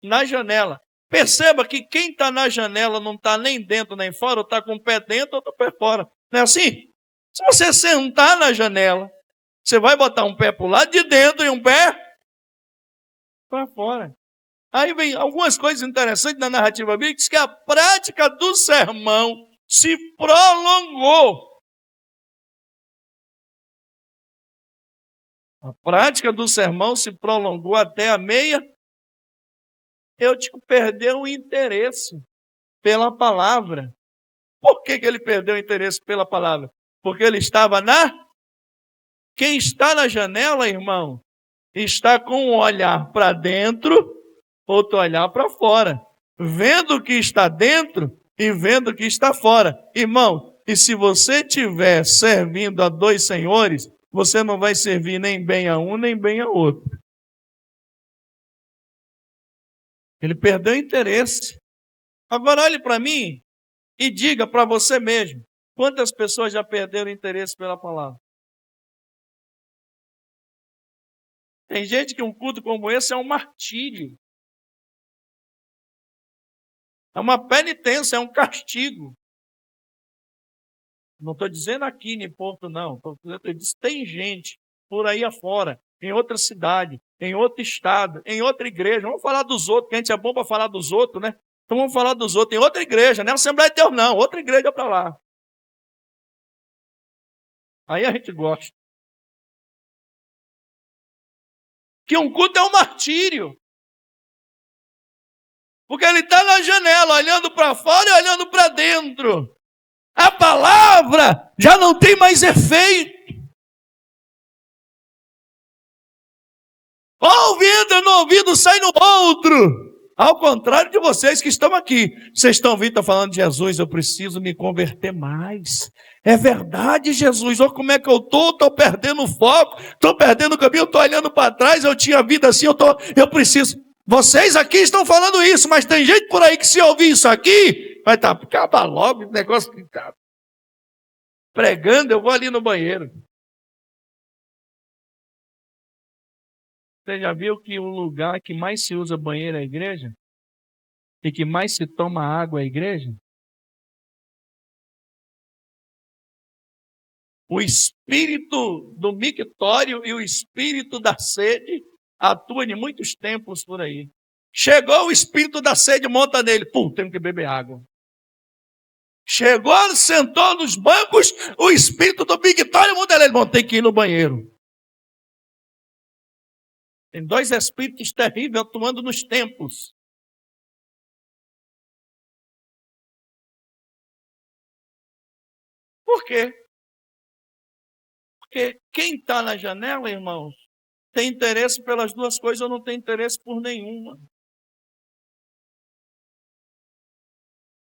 Na janela. Perceba que quem está na janela não está nem dentro nem fora, ou está com o pé dentro ou está com o pé fora. Não é assim? Se você sentar na janela, você vai botar um pé para o lado de dentro e um pé para fora. Aí vem algumas coisas interessantes na narrativa bíblica, diz que a prática do sermão se prolongou. A prática do sermão se prolongou até a meia. Eutico perdeu o interesse pela palavra. Por que ele perdeu o interesse pela palavra? Porque ele estava Quem está na janela, irmão, está com um olhar para dentro, outro olhar para fora. Vendo o que está dentro e vendo o que está fora. Irmão, e se você estiver servindo a dois senhores, você não vai servir nem bem a um, nem bem a outro. Ele perdeu o interesse. Agora olhe para mim e diga para você mesmo, quantas pessoas já perderam interesse pela palavra? Tem gente que um culto como esse é um martírio. É uma penitência, é um castigo. Não estou dizendo aqui em Porto, não. Eu disse, tem gente por aí afora, em outra cidade, em outro estado, em outra igreja. Vamos falar dos outros, que a gente é bom para falar dos outros, né? Então vamos falar dos outros. Em outra igreja, não é Assembleia de Deus, não. Outra igreja para lá. Aí a gente gosta. Que um culto é um martírio. Porque ele está na janela, olhando para fora e olhando para dentro. A palavra já não tem mais efeito. Ouve, entra no ouvido, sai no outro. Ao contrário de vocês que estão aqui. Vocês estão vindo, estão falando de Jesus, eu preciso me converter mais. É verdade, Jesus, olha como é que eu estou perdendo o foco, estou perdendo o caminho, estou olhando para trás, eu tinha vida assim, eu preciso. Vocês aqui estão falando isso, mas tem gente por aí que se ouvir isso aqui, vai estar, acaba logo o negócio que está pregando, eu vou ali no banheiro. Você já viu que o lugar que mais se usa banheiro é a igreja? E que mais se toma água é a igreja? O espírito do mictório e o espírito da sede atuam em muitos tempos por aí. Chegou o espírito da sede, monta nele. Pum, tenho que beber água. Chegou, sentou nos bancos, o espírito do mictório monta nele. Bom, tem que ir no banheiro. Tem dois espíritos terríveis atuando nos templos. Por quê? Porque quem está na janela, irmãos, tem interesse pelas duas coisas ou não tem interesse por nenhuma.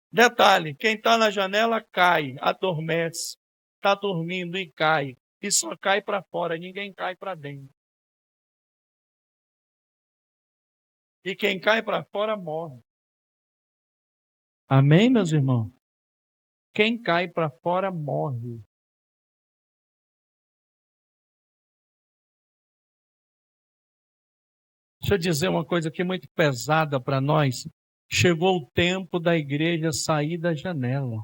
Detalhe, quem está na janela cai, adormece, está dormindo e cai. E só cai para fora, ninguém cai para dentro. E quem cai para fora morre. Amém, meus irmãos? Quem cai para fora morre. Deixa eu dizer uma coisa aqui muito pesada para nós. Chegou o tempo da igreja sair da janela.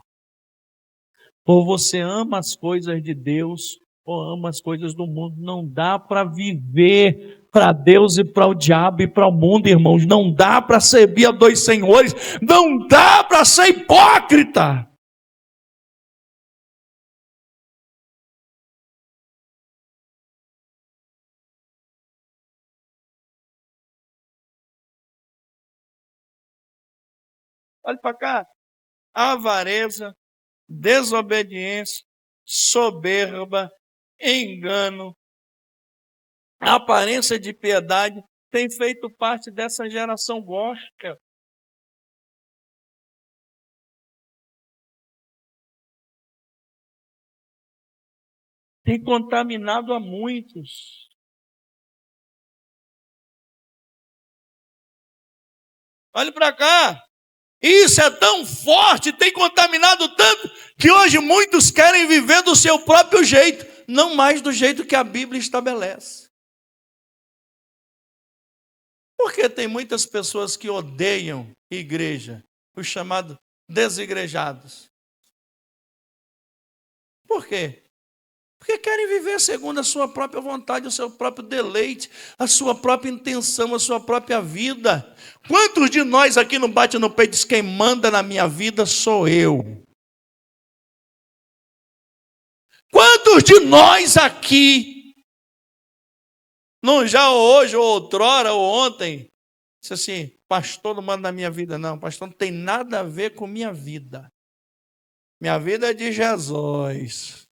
Ou você ama as coisas de Deus, ou ama as coisas do mundo. Não dá para viver para Deus e para o diabo e para o mundo, irmãos. Não dá para servir a dois senhores. Não dá para ser hipócrita. Olha para cá. Avareza, desobediência, soberba, engano, aparência de piedade, tem feito parte dessa geração gospel. Tem contaminado a muitos. Olhe para cá. Isso é tão forte, tem contaminado tanto, que hoje muitos querem viver do seu próprio jeito, não mais do jeito que a Bíblia estabelece. Porque tem muitas pessoas que odeiam igreja, os chamados desigrejados. Por quê? Porque querem viver segundo a sua própria vontade, o seu próprio deleite, a sua própria intenção, a sua própria vida. Quantos de nós aqui não bate no peito e diz: quem manda na minha vida sou eu? Quantos de nós aqui, não já hoje, ou outrora, ou ontem, disse assim: pastor não manda na minha vida? Não, pastor não tem nada a ver com minha vida. Minha vida é de Jesus.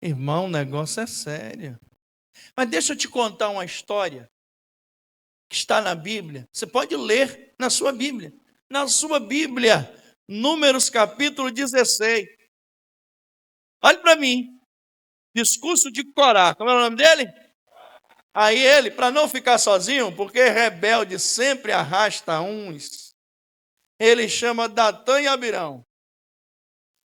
Irmão, o negócio é sério. Mas deixa eu te contar uma história que está na Bíblia. Você pode ler na sua Bíblia. Na sua Bíblia, Números capítulo 16. Olhe para mim. Discurso de Corá. Como é o nome dele? Aí ele, para não ficar sozinho, porque rebelde sempre arrasta uns, ele chama Datã e Abirão.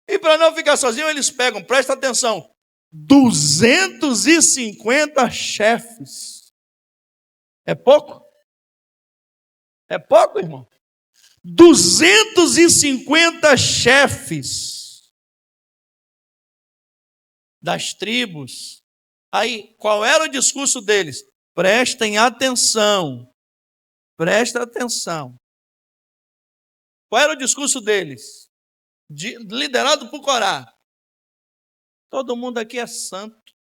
E para não ficar sozinho, eles pegam, presta atenção, 250 chefes. É pouco? É pouco, irmão? 250 chefes das tribos. Aí, qual era o discurso deles? Prestem atenção. Presta atenção. Qual era o discurso deles? Liderado por Corá. Todo mundo aqui é santo.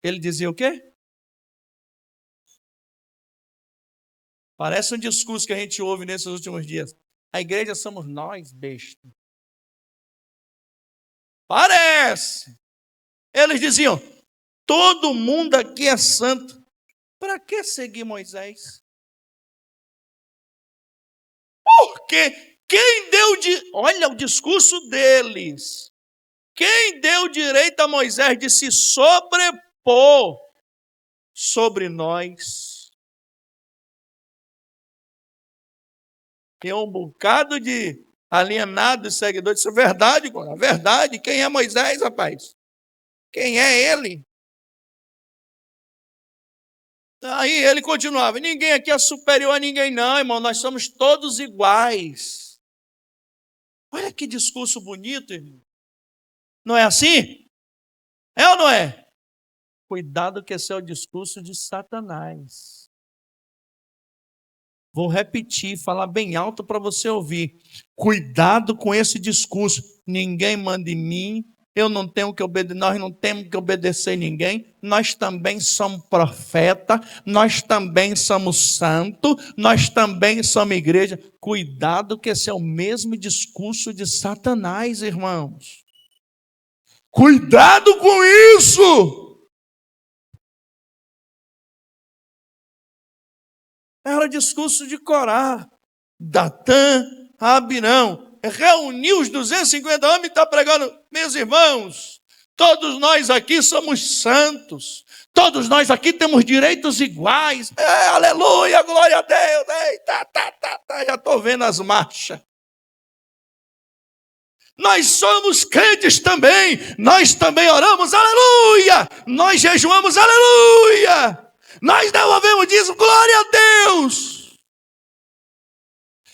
Ele dizia o quê? Parece um discurso que a gente ouve nesses últimos dias. A igreja somos nós, besta. Parece. Eles diziam: todo mundo aqui é santo. Para que seguir Moisés? Porque quem deu olha o discurso deles. Quem deu direito a Moisés de se sobrepor sobre nós? Tem um bocado de alienados seguidores. Isso é verdade, é verdade. Quem é Moisés, rapaz? Quem é ele? Aí ele continuava: ninguém aqui é superior a ninguém, não, irmão. Nós somos todos iguais. Olha que discurso bonito, irmão. Não é assim? É ou não é? Cuidado que esse é o discurso de Satanás. Vou repetir, falar bem alto para você ouvir. Cuidado com esse discurso. Ninguém manda em mim. Eu não tenho que obedecer, nós não temos que obedecer ninguém. Nós também somos profeta, nós também somos santo, nós também somos igreja. Cuidado que esse é o mesmo discurso de Satanás, irmãos. Cuidado com isso! Era discurso de Corá, Datã, Abirão. Reuniu os 250 homens e está pregando: meus irmãos, todos nós aqui somos santos, todos nós aqui temos direitos iguais. Aleluia, glória a Deus. Já estou vendo as marchas. Nós somos crentes também, nós também oramos, aleluia. Nós jejuamos, aleluia. Nós devolvemos dízimo, glória a Deus.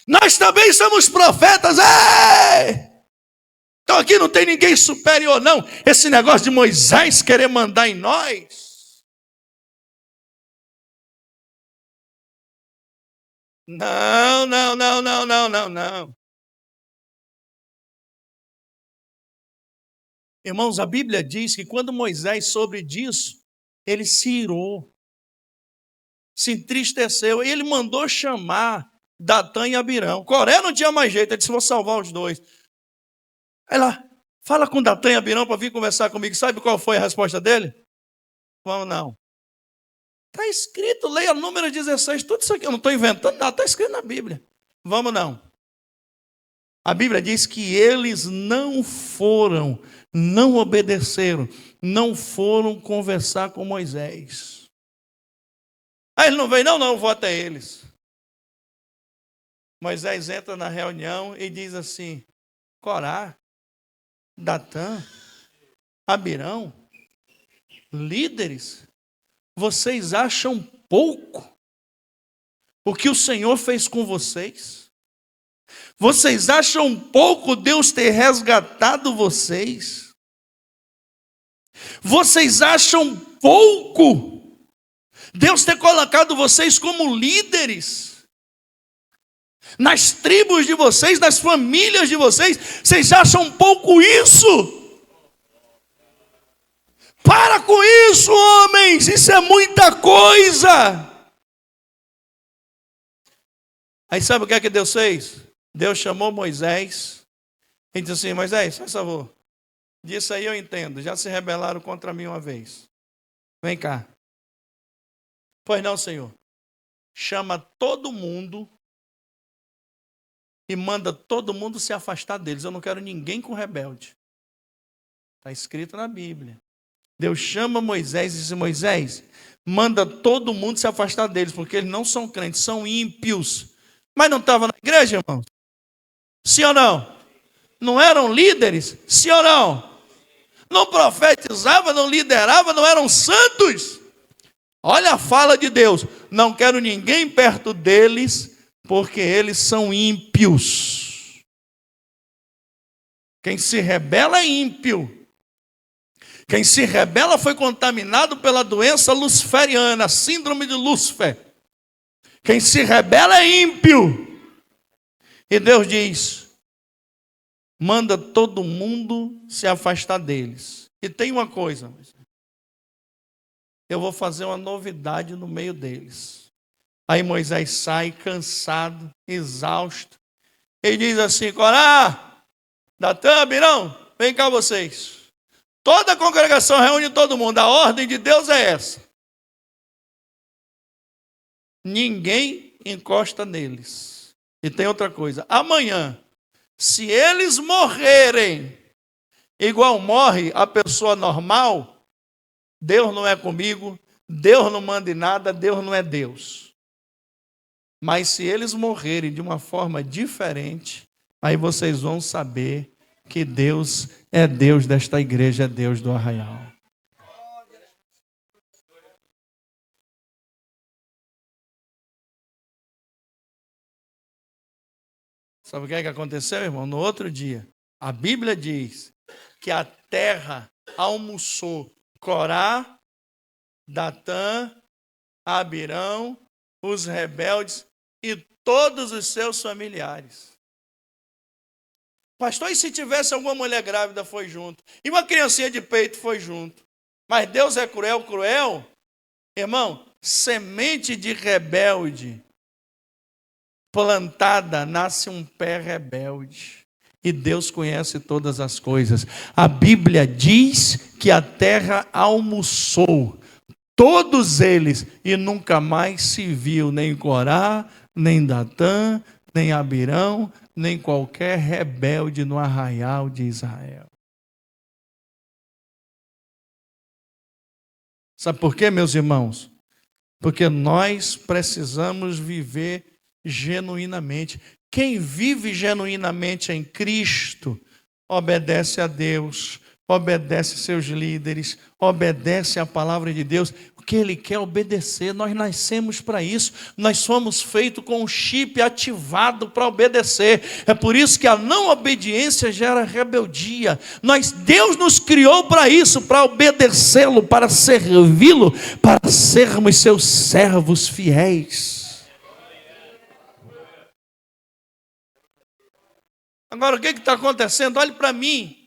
Nós também somos profetas. Então aqui não tem ninguém superior, não. Esse negócio de Moisés querer mandar em nós. Não. Irmãos, a Bíblia diz que quando Moisés soube disso, ele se irou. se entristeceu e ele mandou chamar Datã e Abirão. Coré não tinha mais jeito, ele disse: vou salvar os dois. Aí lá, fala com Datã e Abirão para vir conversar comigo. Sabe qual foi a resposta dele? Vamos não. Está escrito, leia Números 16, tudo isso aqui, eu não estou inventando nada, está escrito na Bíblia. Vamos não. A Bíblia diz que eles não foram, não obedeceram, não foram conversar com Moisés. Aí ele não veio, não, vou até eles. Moisés entra na reunião e diz assim: Corá, Datã, Abirão, líderes, vocês acham pouco o que o Senhor fez com vocês? Vocês acham pouco Deus ter resgatado vocês? Vocês acham pouco Deus ter colocado vocês como líderes? Nas tribos de vocês, nas famílias de vocês, vocês acham pouco isso? Para com isso, homens, isso é muita coisa. Aí sabe o que é que Deus fez? Deus chamou Moisés e disse assim: Moisés, faz favor, disso aí eu entendo, já se rebelaram contra mim uma vez. Vem cá. Pois não, Senhor. Chama todo mundo e manda todo mundo se afastar deles. Eu não quero ninguém com rebelde. Está escrito na Bíblia. Deus chama Moisés e diz: Moisés, manda todo mundo se afastar deles, porque eles não são crentes, são ímpios. Mas não estava na igreja, irmão? Sim ou não? Não eram líderes? Sim ou não? Não profetizavam, não lideravam, não eram santos? Olha a fala de Deus: não quero ninguém perto deles, porque eles são ímpios. Quem se rebela é ímpio. Quem se rebela foi contaminado pela doença luciferiana, a síndrome de Lúcifer. Quem se rebela é ímpio. E Deus diz: manda todo mundo se afastar deles. E tem uma coisa: eu vou fazer uma novidade no meio deles. Aí Moisés sai cansado, exausto. Ele diz assim: Corá, Datã, Abirão, vem cá vocês. Toda a congregação reúne todo mundo. A ordem de Deus é essa: ninguém encosta neles. E tem outra coisa: amanhã, se eles morrerem igual morre a pessoa normal, Deus não é comigo, Deus não manda em nada, Deus não é Deus. Mas se eles morrerem de uma forma diferente, aí vocês vão saber que Deus é Deus desta igreja, é Deus do Arraial. Sabe o que é que aconteceu, irmão? No outro dia, a Bíblia diz que a terra almoçou Corá, Datã, Abirão, os rebeldes e todos os seus familiares. Pastor, e se tivesse alguma mulher grávida foi junto? E uma criancinha de peito foi junto? Mas Deus é cruel, cruel? Irmão, semente de rebelde plantada, nasce um pé rebelde. E Deus conhece todas as coisas. A Bíblia diz que a terra almoçou todos eles e nunca mais se viu nem Corá, nem Datã, nem Abirão, nem qualquer rebelde no arraial de Israel. Sabe por quê, meus irmãos? Porque nós precisamos viver genuinamente. Quem vive genuinamente em Cristo obedece a Deus, obedece seus líderes, obedece a palavra de Deus, porque Ele quer obedecer. Nós nascemos para isso, nós fomos feitos com um chip ativado para obedecer. É por isso que a não obediência gera rebeldia. Deus nos criou para isso, para obedecê-lo, para servi-lo, para sermos seus servos fiéis. Agora, o que está acontecendo? Olhe para mim.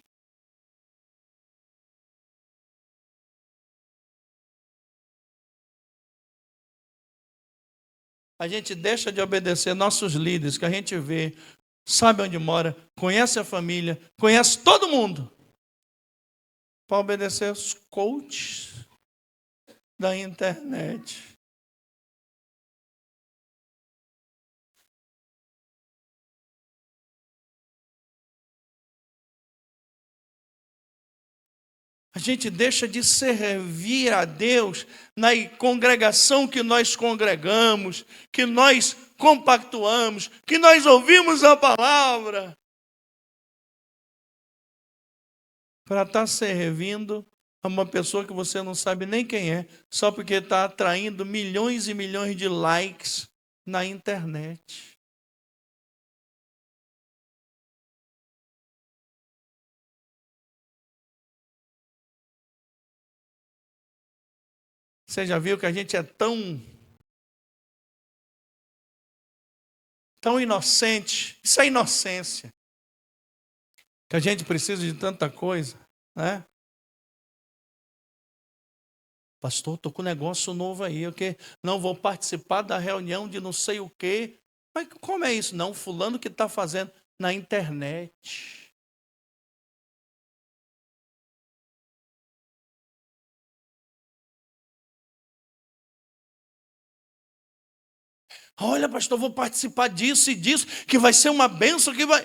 a gente deixa de obedecer nossos líderes, que a gente vê, sabe onde mora, conhece a família, conhece todo mundo, para obedecer os coaches da internet. A gente deixa de servir a Deus na congregação que nós congregamos, que nós compactuamos, que nós ouvimos a palavra, para estar servindo a uma pessoa que você não sabe nem quem é, só porque está atraindo milhões e milhões de likes na internet. Você já viu que a gente é tão inocente? Isso é inocência. Que a gente precisa de tanta coisa, né? Pastor, estou com um negócio novo aí, que não vou participar da reunião de não sei o quê. Mas como é isso? Não, fulano que está fazendo na internet. Olha, pastor, vou participar disso e disso, que vai ser uma bênção, que vai...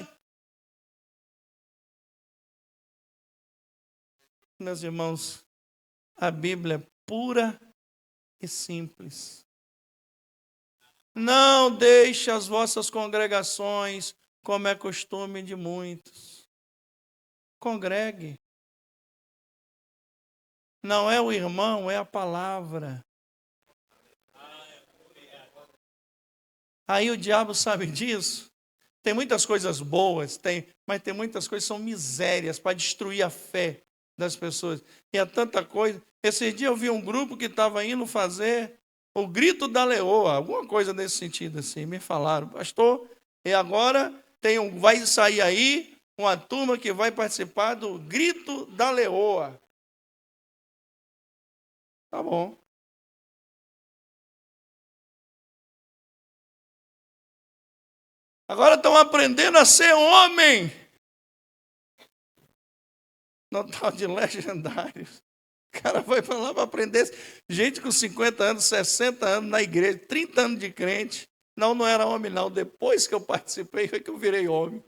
Meus irmãos, a Bíblia é pura e simples. Não deixe as vossas congregações, como é costume de muitos. Congregue. Não é o irmão, é a palavra. Aí o diabo sabe disso. Tem muitas coisas boas, mas tem muitas coisas que são misérias para destruir a fé das pessoas. E há tanta coisa. Esse dia eu vi um grupo que estava indo fazer o grito da leoa, alguma coisa nesse sentido assim. Me falaram, pastor, e agora vai sair aí uma turma que vai participar do grito da leoa. Tá bom. Agora estão aprendendo a ser homem. No tal de legendários. O cara vai para lá para aprender. Gente com 50 anos, 60 anos na igreja, 30 anos de crente. Não era homem não. Depois que eu participei, foi que eu virei homem.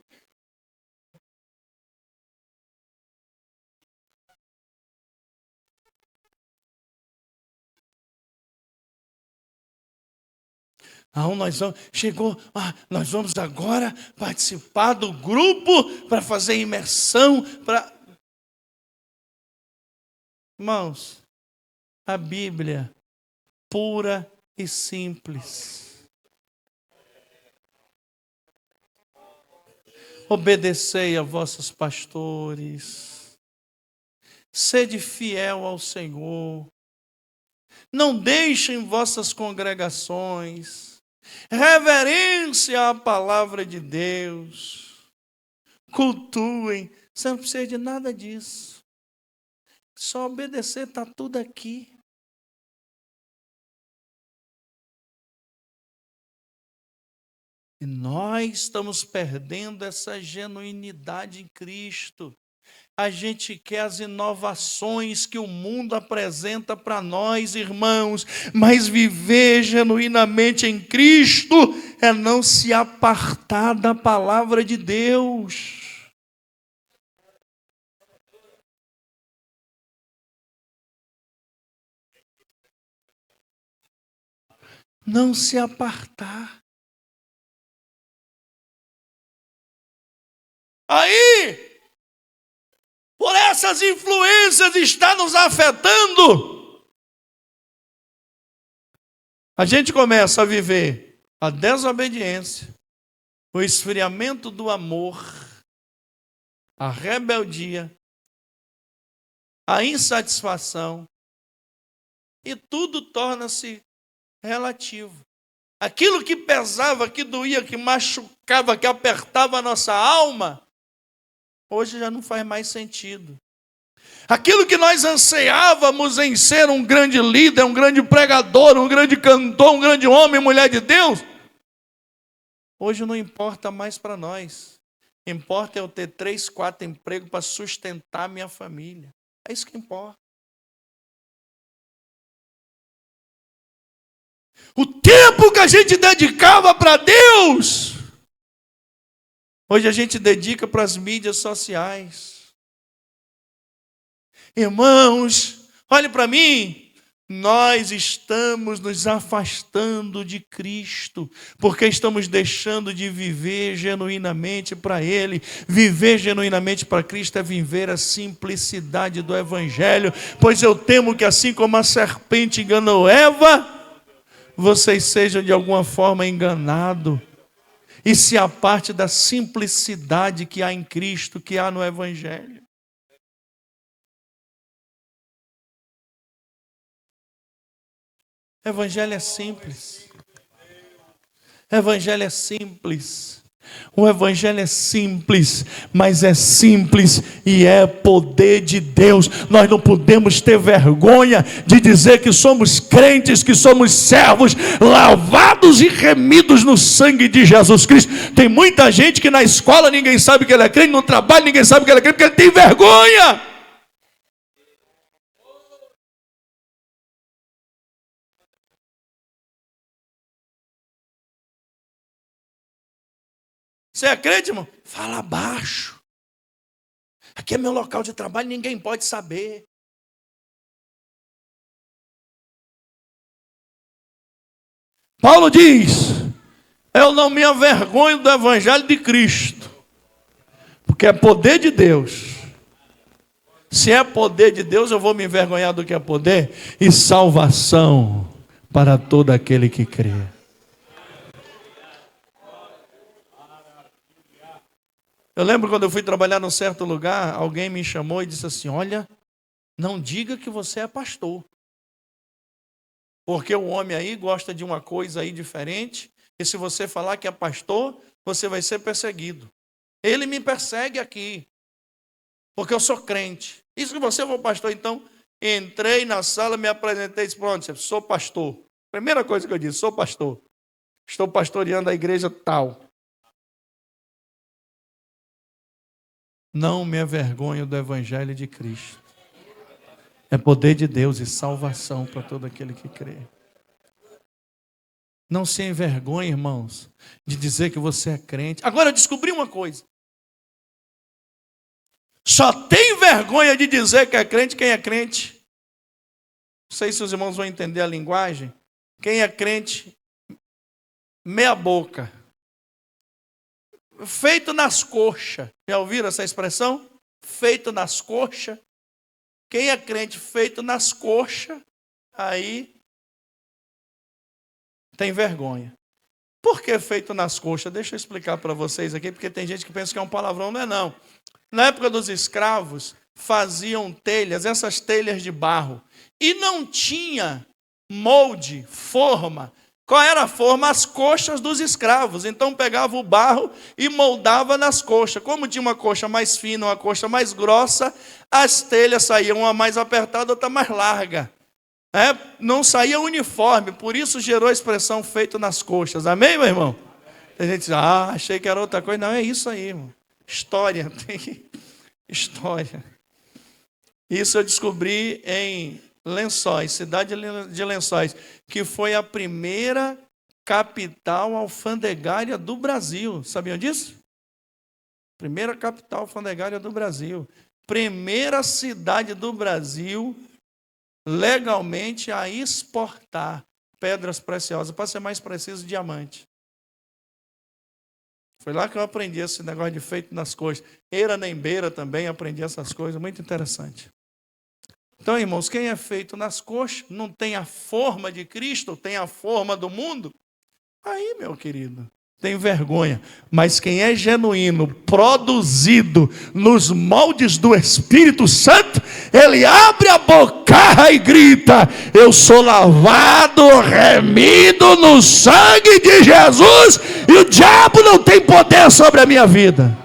Não, nós vamos agora participar do grupo para fazer imersão. Irmãos, a Bíblia pura e simples. Obedecei a vossos pastores. Sede fiel ao Senhor. Não deixem vossas congregações. Reverência à palavra de Deus. Cultuem. Você não precisa de nada disso. Só obedecer, está tudo aqui. E nós estamos perdendo essa genuinidade em Cristo. A gente quer as inovações que o mundo apresenta para nós, irmãos, mas viver genuinamente em Cristo é não se apartar da palavra de Deus. Não se apartar. Aí, por essas influências está nos afetando. A gente começa a viver a desobediência, o esfriamento do amor, a rebeldia, a insatisfação, e tudo torna-se relativo. Aquilo que pesava, que doía, que machucava, que apertava a nossa alma, hoje já não faz mais sentido. Aquilo que nós ansiávamos em ser um grande líder, um grande pregador, um grande cantor, um grande homem, mulher de Deus, hoje não importa mais para nós. Importa eu ter 3, 4 empregos para sustentar minha família. É isso que importa. O tempo que a gente dedicava para Deus, hoje a gente dedica para as mídias sociais. Irmãos, olhe para mim. Nós estamos nos afastando de Cristo, porque estamos deixando de viver genuinamente para Ele. Viver genuinamente para Cristo é viver a simplicidade do Evangelho, pois eu temo que assim como a serpente enganou Eva, vocês sejam de alguma forma enganados e se aparte da simplicidade que há em Cristo, que há no Evangelho. Evangelho é simples. Evangelho é simples. O Evangelho é simples, mas é simples e é poder de Deus. Nós não podemos ter vergonha de dizer que somos crentes, que somos servos, lavados e remidos no sangue de Jesus Cristo. Tem muita gente que na escola ninguém sabe que ele é crente, no trabalho ninguém sabe que ele é crente, porque ele tem vergonha. Você é crente, irmão? Fala baixo. Aqui é meu local de trabalho, ninguém pode saber. Paulo diz: eu não me envergonho do Evangelho de Cristo, porque é poder de Deus. Se é poder de Deus, eu vou me envergonhar do que é poder? E salvação para todo aquele que crê. Eu lembro quando eu fui trabalhar num certo lugar, alguém me chamou e disse assim: olha, não diga que você é pastor, porque o homem aí gosta de uma coisa aí diferente, e se você falar que é pastor, você vai ser perseguido. Ele me persegue aqui, porque eu sou crente. Isso que você for pastor, então, entrei na sala, me apresentei e disse: pronto, sou pastor. Primeira coisa que eu disse: sou pastor. Estou pastoreando a igreja tal. Não me envergonho do Evangelho de Cristo. É poder de Deus e salvação para todo aquele que crê. Não se envergonhe, irmãos, de dizer que você é crente. Agora eu descobri uma coisa. Só tem vergonha de dizer que é crente quem é crente. Não sei se os irmãos vão entender a linguagem. Quem é crente, meia boca. Feito nas coxas. Já ouviram essa expressão? Feito nas coxas. Quem é crente feito nas coxas, aí tem vergonha. Por que feito nas coxas? Deixa eu explicar para vocês aqui, porque tem gente que pensa que é um palavrão, não é não. Na época dos escravos, faziam telhas, essas telhas de barro, e não tinha molde, forma. Qual era a forma? As coxas dos escravos. Então pegava o barro e moldava nas coxas. Como tinha uma coxa mais fina, uma coxa mais grossa, as telhas saíam uma mais apertada, outra mais larga. Não saía uniforme, por isso gerou a expressão feito nas coxas. Amém, meu irmão? Tem gente que diz: achei que era outra coisa. Não, é isso aí, irmão. História. História. Isso eu descobri em Lençóis, cidade de Lençóis, que foi a primeira capital alfandegária do Brasil. Sabiam disso? Primeira capital alfandegária do Brasil. Primeira cidade do Brasil legalmente a exportar pedras preciosas, para ser mais preciso, diamante. Foi lá que eu aprendi esse negócio de feito nas coxas. Eira nem beira também aprendi essas coisas, muito interessante. Então, irmãos, quem é feito nas coxas, não tem a forma de Cristo, tem a forma do mundo, aí, meu querido, tem vergonha. Mas quem é genuíno, produzido nos moldes do Espírito Santo, ele abre a boca e grita: eu sou lavado, remido no sangue de Jesus, e o diabo não tem poder sobre a minha vida.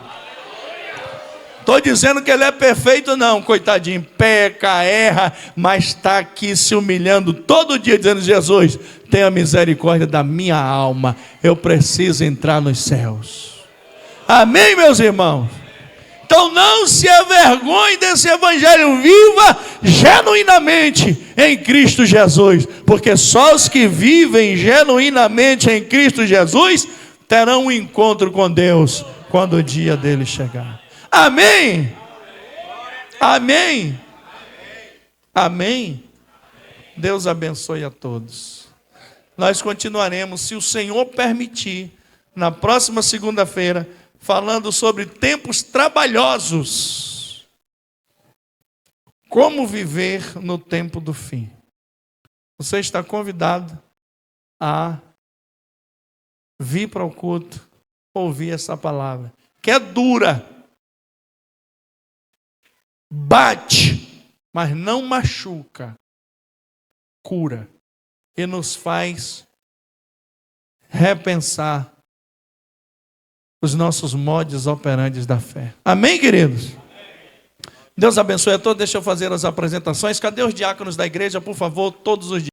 Estou dizendo que ele é perfeito, não, coitadinho, peca, erra, mas está aqui se humilhando todo dia, dizendo: Jesus, tenha misericórdia da minha alma, eu preciso entrar nos céus. Amém, meus irmãos? Então não se avergonhe desse evangelho, viva genuinamente em Cristo Jesus, porque só os que vivem genuinamente em Cristo Jesus terão um encontro com Deus quando o dia dele chegar. Amém? Amém? Amém? Deus abençoe a todos. Nós continuaremos, se o Senhor permitir, na próxima segunda-feira, falando sobre tempos trabalhosos. Como viver no tempo do fim. Você está convidado a vir para o culto, ouvir essa palavra, que é dura. Bate, mas não machuca, cura e nos faz repensar os nossos modos operantes da fé. Amém, queridos? Deus abençoe a todos. Deixa eu fazer as apresentações. Cadê os diáconos da igreja, por favor, todos os dias?